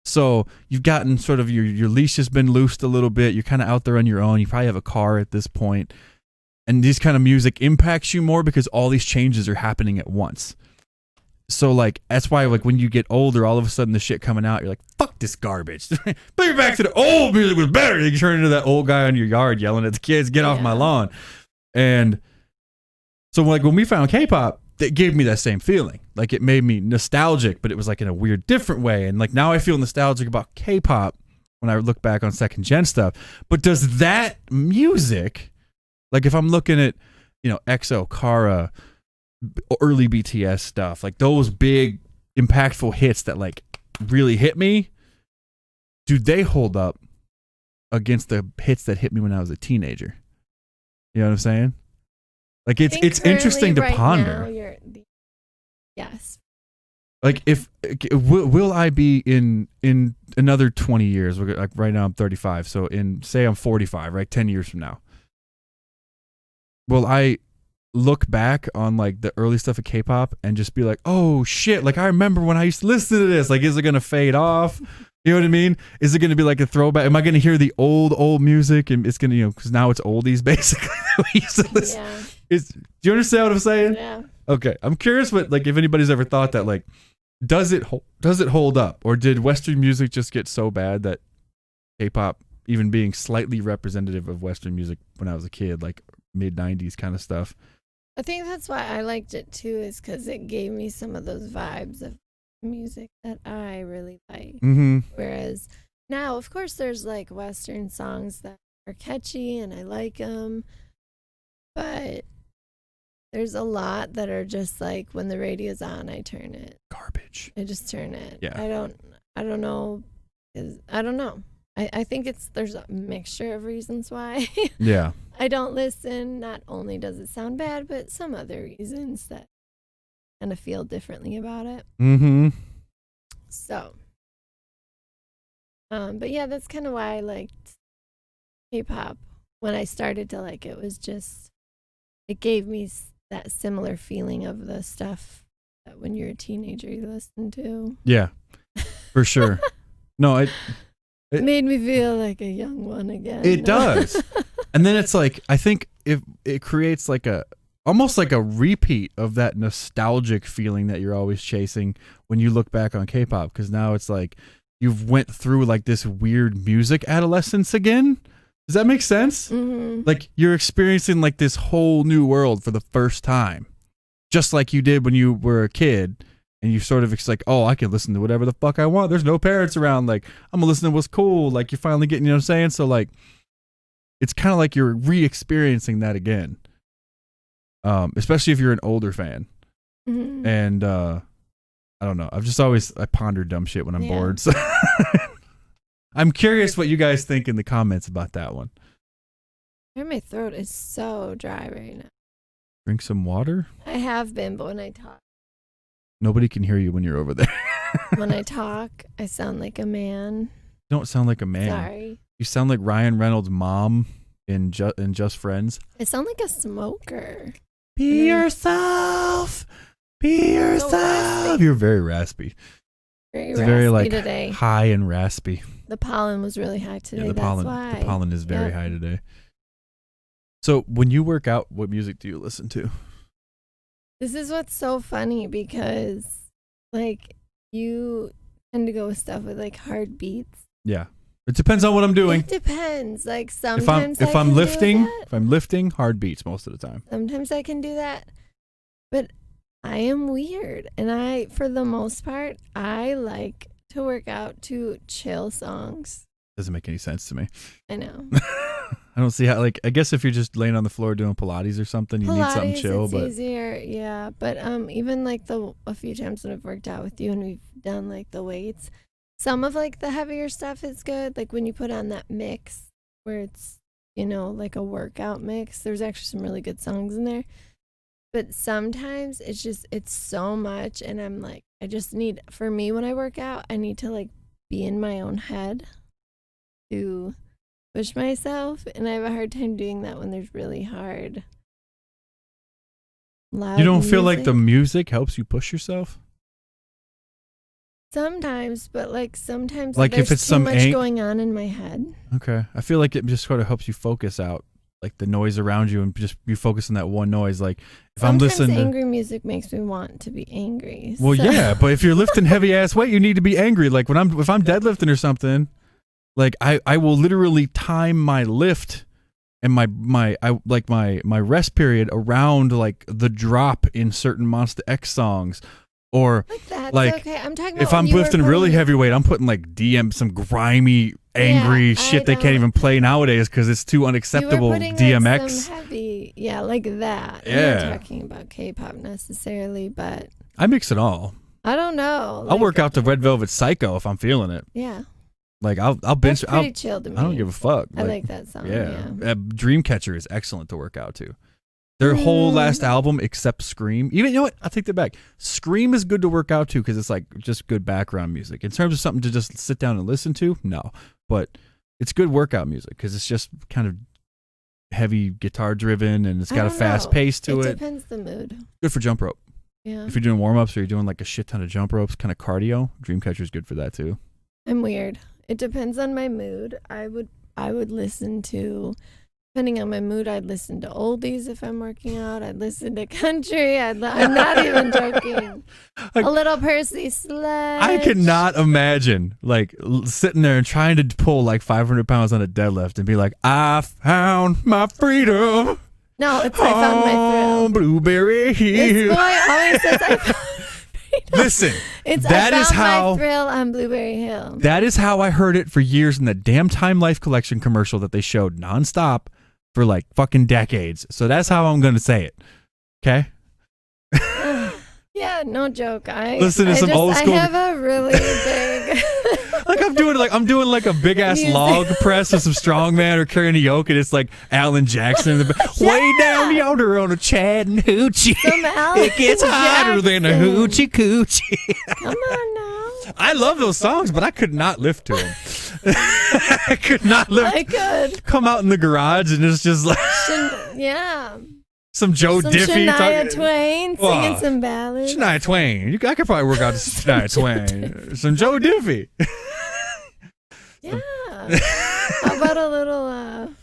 Speaker 2: So you've gotten sort of your leash has been loosed a little bit. You're kind of out there on your own. You probably have a car at this point, and this kind of music impacts you more because all these changes are happening at once. So like that's why like when you get older, all of a sudden the shit coming out, you're like, fuck this garbage. But you're back to the old music was better. You turn into that old guy on your yard yelling at the kids, get off my lawn. And so like when we found K-pop, it gave me that same feeling. Like it made me nostalgic, but it was like in a weird different way. And like now I feel nostalgic about K-pop when I look back on second gen stuff. But does that music, like if I'm looking at, EXO, Kara, early BTS stuff, like those big impactful hits that like really hit me, do they hold up against the hits that hit me when I was a teenager? You know what I'm saying? Like it's interesting to ponder.
Speaker 3: Yes.
Speaker 2: Like if will I be in another 20 years? Like right now I'm 35, so say I'm 45, right? 10 years from now, will I look back on like the early stuff of K-pop and just be like, oh shit, like I remember when I used to listen to this? Like, is it gonna fade off? You know what I mean? Is it gonna be like a throwback? Am I gonna hear the old music and it's gonna, because now it's oldies basically that we used to listen. Do you understand what I'm saying?
Speaker 3: Yeah.
Speaker 2: Okay, I'm curious, but like if anybody's ever thought that, like, does it hold up, or did Western music just get so bad that K-pop, even being slightly representative of Western music when I was a kid, like mid 90s kind of stuff?
Speaker 3: I think that's why I liked it too, is because it gave me some of those vibes of music that I really like. Whereas now, of course, there's like Western songs that are catchy and I like them, but there's a lot that are just like when the radio's on, I turn it.
Speaker 2: Garbage.
Speaker 3: I just turn it.
Speaker 2: Yeah.
Speaker 3: I don't know. I don't know. I think there's a mixture of reasons why.
Speaker 2: Yeah.
Speaker 3: I don't listen. Not only does it sound bad, but some other reasons that kind of feel differently about it. So, but yeah, that's kind of why I liked K-pop when I started to like it. Was just, it gave me that similar feeling of the stuff that when you're a teenager you listen to. Yeah, for sure. No, it made me feel like a young one again.
Speaker 2: It does. And then it's like, I think if it creates like almost like a repeat of that nostalgic feeling that you're always chasing when you look back on K-pop, because now it's like you've went through like this weird music adolescence again. Does that make sense?
Speaker 3: Mm-hmm.
Speaker 2: Like you're experiencing like this whole new world for the first time, just like you did when you were a kid, and you sort of, it's like, oh, I can listen to whatever the fuck I want. There's no parents around. Like I'm gonna listen to what's cool. Like you're finally getting, you know what I'm saying? So like, it's kind of like you're re-experiencing that again. Especially if you're an older fan.
Speaker 3: Mm-hmm.
Speaker 2: And I don't know. I ponder dumb shit when I'm bored. So I'm curious what you guys think in the comments about that one.
Speaker 3: My throat is so dry right now.
Speaker 2: Drink some water.
Speaker 3: I have been, but when I talk.
Speaker 2: Nobody can hear you when you're over there.
Speaker 3: When I talk, I sound like a man.
Speaker 2: You don't sound like a man.
Speaker 3: Sorry.
Speaker 2: You sound like Ryan Reynolds' mom in Just Friends.
Speaker 3: I sound like a smoker.
Speaker 2: Be yourself. Be yourself. You're very raspy.
Speaker 3: Very
Speaker 2: It's
Speaker 3: raspy
Speaker 2: very like
Speaker 3: today.
Speaker 2: high and raspy.
Speaker 3: The pollen was really high today.
Speaker 2: Yeah, the
Speaker 3: That's why.
Speaker 2: pollen is very high today. So when you work out, what music do you listen to?
Speaker 3: This is what's so funny because, like, you tend to go with stuff with like hard beats.
Speaker 2: Yeah, it depends on what I'm doing.
Speaker 3: It depends. Like sometimes
Speaker 2: if I'm lifting,
Speaker 3: that.
Speaker 2: hard beats most of the time.
Speaker 3: Sometimes I can do that, but I am weird, and for the most part, I like to work out to chill songs.
Speaker 2: Doesn't make any sense to me.
Speaker 3: I know.
Speaker 2: I don't see how. Like, I guess if you're just laying on the floor doing Pilates or something, you need something chill.
Speaker 3: It's
Speaker 2: but
Speaker 3: easier, yeah. But even like a few times when I've worked out with you and we've done like the weights, some of like the heavier stuff is good. Like when you put on that mix where it's, you know, like a workout mix. There's actually some really good songs in there. But sometimes it's so much, and I'm like, for me when I work out, I need to like be in my own head to push myself, and I have a hard time doing that when there's really hard loud
Speaker 2: you don't feel like
Speaker 3: music.
Speaker 2: the music helps you push yourself?
Speaker 3: Sometimes, but like sometimes
Speaker 2: Like
Speaker 3: there's
Speaker 2: if it's
Speaker 3: too
Speaker 2: some
Speaker 3: much going on in my head.
Speaker 2: Okay. I feel like it just sort of helps you focus out like the noise around you and just you focus on that one noise. Like if I'm listening to
Speaker 3: angry music makes me want to be angry.
Speaker 2: Well,
Speaker 3: so.
Speaker 2: yeah, but if you're lifting heavy ass weight, you need to be angry. Like if I'm deadlifting or something, like I will literally time my lift and my rest period around like the drop in certain Monster X songs. Or
Speaker 3: That's
Speaker 2: like
Speaker 3: okay. I'm talking about
Speaker 2: if I'm lifting really heavy weight, I'm putting like some grimy, angry shit they can't even play nowadays because it's too unacceptable. DMX.
Speaker 3: Like some heavy, like that.
Speaker 2: Yeah.
Speaker 3: I'm not talking about K-pop necessarily, but
Speaker 2: I mix it all.
Speaker 3: I don't know.
Speaker 2: I'll work out the Red Velvet Psycho if I'm feeling it.
Speaker 3: Yeah.
Speaker 2: Like I'll bench.
Speaker 3: That's pretty chill to me.
Speaker 2: I don't give a fuck.
Speaker 3: I like that song.
Speaker 2: Yeah. Dreamcatcher is excellent to work out to. Their whole last album, except Scream. Even, you know what? I'll take that back. Scream is good to work out to because it's like just good background music. In terms of something to just sit down and listen to, no. But it's good workout music because it's just kind of heavy guitar driven and it's got a fast pace to it.
Speaker 3: It depends the mood.
Speaker 2: Good for jump rope.
Speaker 3: Yeah.
Speaker 2: If you're doing warm ups or you're doing like a shit ton of jump ropes, kind of cardio, Dreamcatcher is good for that too.
Speaker 3: I'm weird. It depends on my mood. I would listen to. Depending on my mood, I'd listen to oldies if I'm working out. I'd listen to country. I'm not even joking. A little Percy Sledge.
Speaker 2: I cannot imagine like sitting there and trying to pull like 500 pounds on a deadlift and be like, I found my freedom.
Speaker 3: No, it's I found my thrill.
Speaker 2: Blueberry Hill.
Speaker 3: This boy always says I found my freedom.
Speaker 2: Listen,
Speaker 3: I found my thrill on Blueberry Hill.
Speaker 2: That is how I heard it for years in the damn Time Life collection commercial that they showed nonstop for like fucking decades. So that's how I'm going to say it. Okay?
Speaker 3: Yeah, no joke.
Speaker 2: Listen to some old school.
Speaker 3: I have a really big
Speaker 2: like I'm doing like a big ass log press with some strongman or carrying a yoke and it's like Alan Jackson way down yonder on a Chattanooga. It gets hotter than a hoochie coochie.
Speaker 3: Come on now.
Speaker 2: I love those songs, but I could not lift to them. I could not lift.
Speaker 3: I could
Speaker 2: come out in the garage and it's just like some Joe Diffie,
Speaker 3: Shania Twain singing some ballads.
Speaker 2: Shania Twain, I could probably work out to Shania Twain. Some Joe Diffie.
Speaker 3: Yeah. How about a little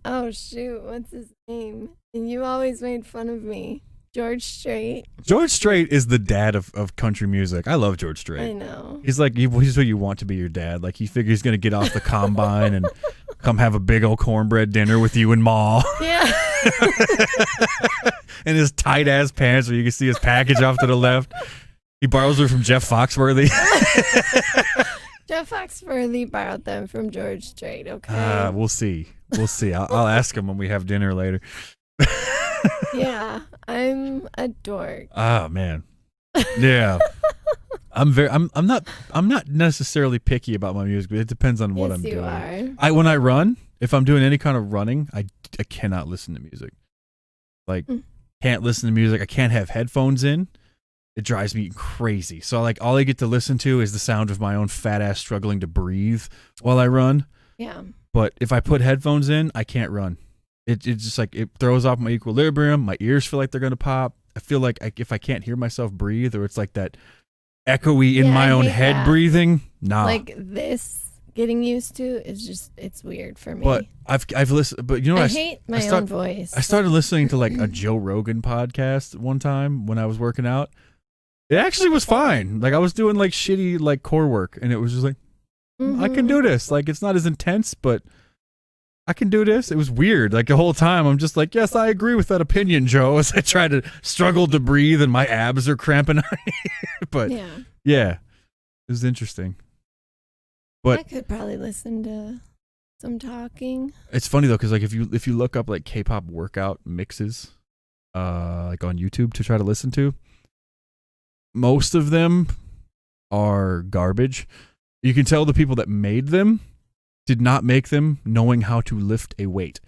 Speaker 3: Oh shoot, what's his name? And you always made fun of me. George Strait.
Speaker 2: George Strait is the dad of country music. I love George Strait.
Speaker 3: I know.
Speaker 2: He's like, he's who you want to be your dad. Like, he figures he's going to get off the combine and come have a big old cornbread dinner with you and Ma.
Speaker 3: Yeah.
Speaker 2: In his tight-ass pants where you can see his package off to the left. He borrows her from Jeff Foxworthy.
Speaker 3: Jeff Foxworthy borrowed them from George Strait, okay?
Speaker 2: We'll see. We'll see. I'll ask him when we have dinner later.
Speaker 3: Yeah, I'm a dork.
Speaker 2: Oh, man. Yeah. I'm not necessarily picky about my music, but it depends on what I'm doing. When I run, if I'm doing any kind of running, I cannot listen to music. Like, can't listen to music. I can't have headphones in. It drives me crazy. So, like, all I get to listen to is the sound of my own fat ass struggling to breathe while I run.
Speaker 3: Yeah.
Speaker 2: But if I put headphones in, I can't run. It's just like, it throws off my equilibrium. My ears feel like they're going to pop. I feel like if I can't hear myself breathe, or it's like that echoey in my own head breathing. Nah.
Speaker 3: Like this getting used to is just, it's weird for me.
Speaker 2: But I've listened, but you know,
Speaker 3: I hate my own voice.
Speaker 2: I started listening to like a Joe Rogan podcast one time when I was working out. It actually was fine. Like, I was doing like shitty like core work, and it was just like, I can do this. Like, it's not as intense, but I can do this. It was weird. Like, the whole time I'm just like, yes, I agree with that opinion, Joe, as I try to struggle to breathe and my abs are cramping. But yeah, it was interesting. But
Speaker 3: I could probably listen to some talking.
Speaker 2: It's funny though, because like if you look up like K-pop workout mixes, like on YouTube to try to listen to, most of them are garbage. You can tell the people that made them did not make them knowing how to lift a weight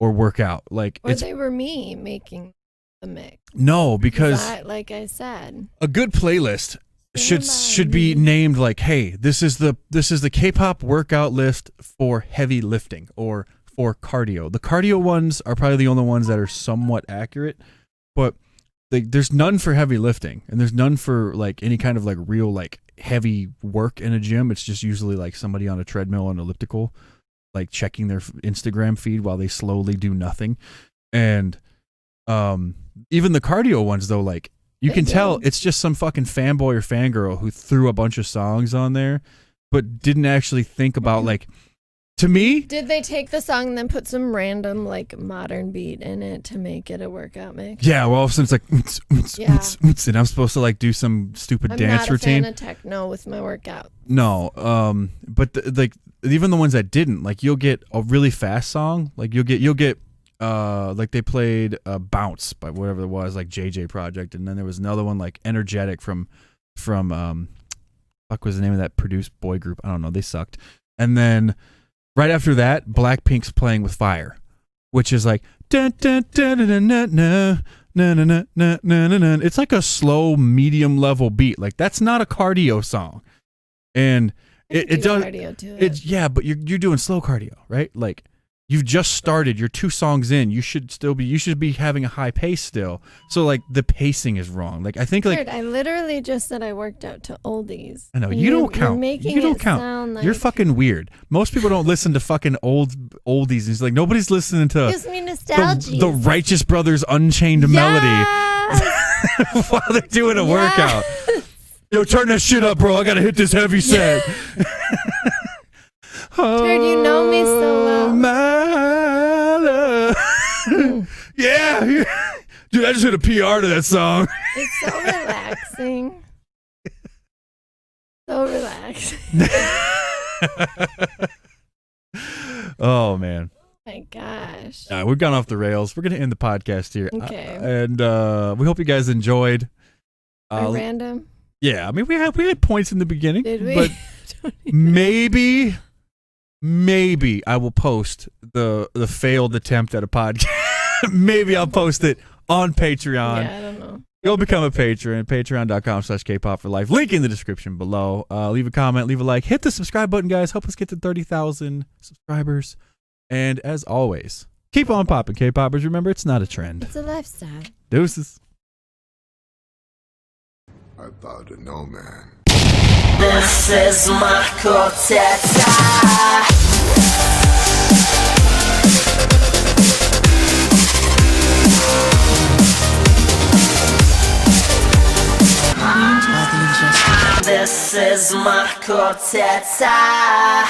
Speaker 2: or work out. Like,
Speaker 3: or they were me making the mix.
Speaker 2: No, because
Speaker 3: like I said,
Speaker 2: a good playlist should be named like, hey, this is the K-pop workout list for heavy lifting or for cardio. The cardio ones are probably the only ones that are somewhat accurate, but there's none for heavy lifting, and there's none for like any kind of like real like heavy work in a gym. It's just usually like somebody on a treadmill and elliptical, like checking their Instagram feed while they slowly do nothing. And even the cardio ones though, like you can tell it's just some fucking fanboy or fangirl who threw a bunch of songs on there, but didn't actually think about like, to me,
Speaker 3: did they take the song and then put some random like modern beat in it to make it a workout mix?
Speaker 2: Yeah, well, since like, and I'm supposed to like do some stupid dance routine.
Speaker 3: I'm not a fan of techno with my workout.
Speaker 2: No, but like even the ones that didn't, like you'll get a really fast song, like you'll get like they played Bounce by whatever it was, like JJ Project, and then there was another one like Energetic from fuck was the name of that produced boy group? I don't know, they sucked. And then right after that, Blackpink's Playing with Fire, which is like dun, dun, dun, dun, dun, dun, dun, dun, dun, dun, dun, dun, dun. It's like a slow medium level beat. Like that's not a cardio song, and it does cardio to it. Yeah, but you're doing slow cardio, right? Like you've just started. You're 2 songs in. You should be having a high pace still. So like the pacing is wrong. Like I think like
Speaker 3: I literally just said I worked out to Oldies.
Speaker 2: I know you don't count. You don't count.
Speaker 3: Like,
Speaker 2: you're fucking weird. Most people don't listen to fucking oldies. It's like nobody's listening to
Speaker 3: gives me nostalgia.
Speaker 2: The Righteous Brothers Unchained Melody while they're doing a workout. Yo, turn that shit up, bro. I gotta hit this heavy set.
Speaker 3: Turd, you know me so well.
Speaker 2: My love. Yeah. Dude, I just hit a PR to that song.
Speaker 3: It's so relaxing. So relaxing.
Speaker 2: Oh, man.
Speaker 3: My gosh.
Speaker 2: We've gone off the rails. We're going to end the podcast here.
Speaker 3: Okay.
Speaker 2: And we hope you guys enjoyed.
Speaker 3: Random?
Speaker 2: Yeah. I mean, we had points in the beginning.
Speaker 3: Did we?
Speaker 2: But maybe I will post the failed attempt at a podcast. Maybe I'll post it on Patreon.
Speaker 3: Yeah, I don't know.
Speaker 2: Go become a patron at patreon.com/kpopforlife. Link in the description below. Leave a comment, leave a like, hit the subscribe button, guys. Help us get to 30,000 subscribers. And as always, keep on popping, K-poppers. Remember, it's not a trend.
Speaker 3: It's a lifestyle.
Speaker 2: Deuces.
Speaker 1: I bow to no man.
Speaker 4: This is my quartet. 겉에 다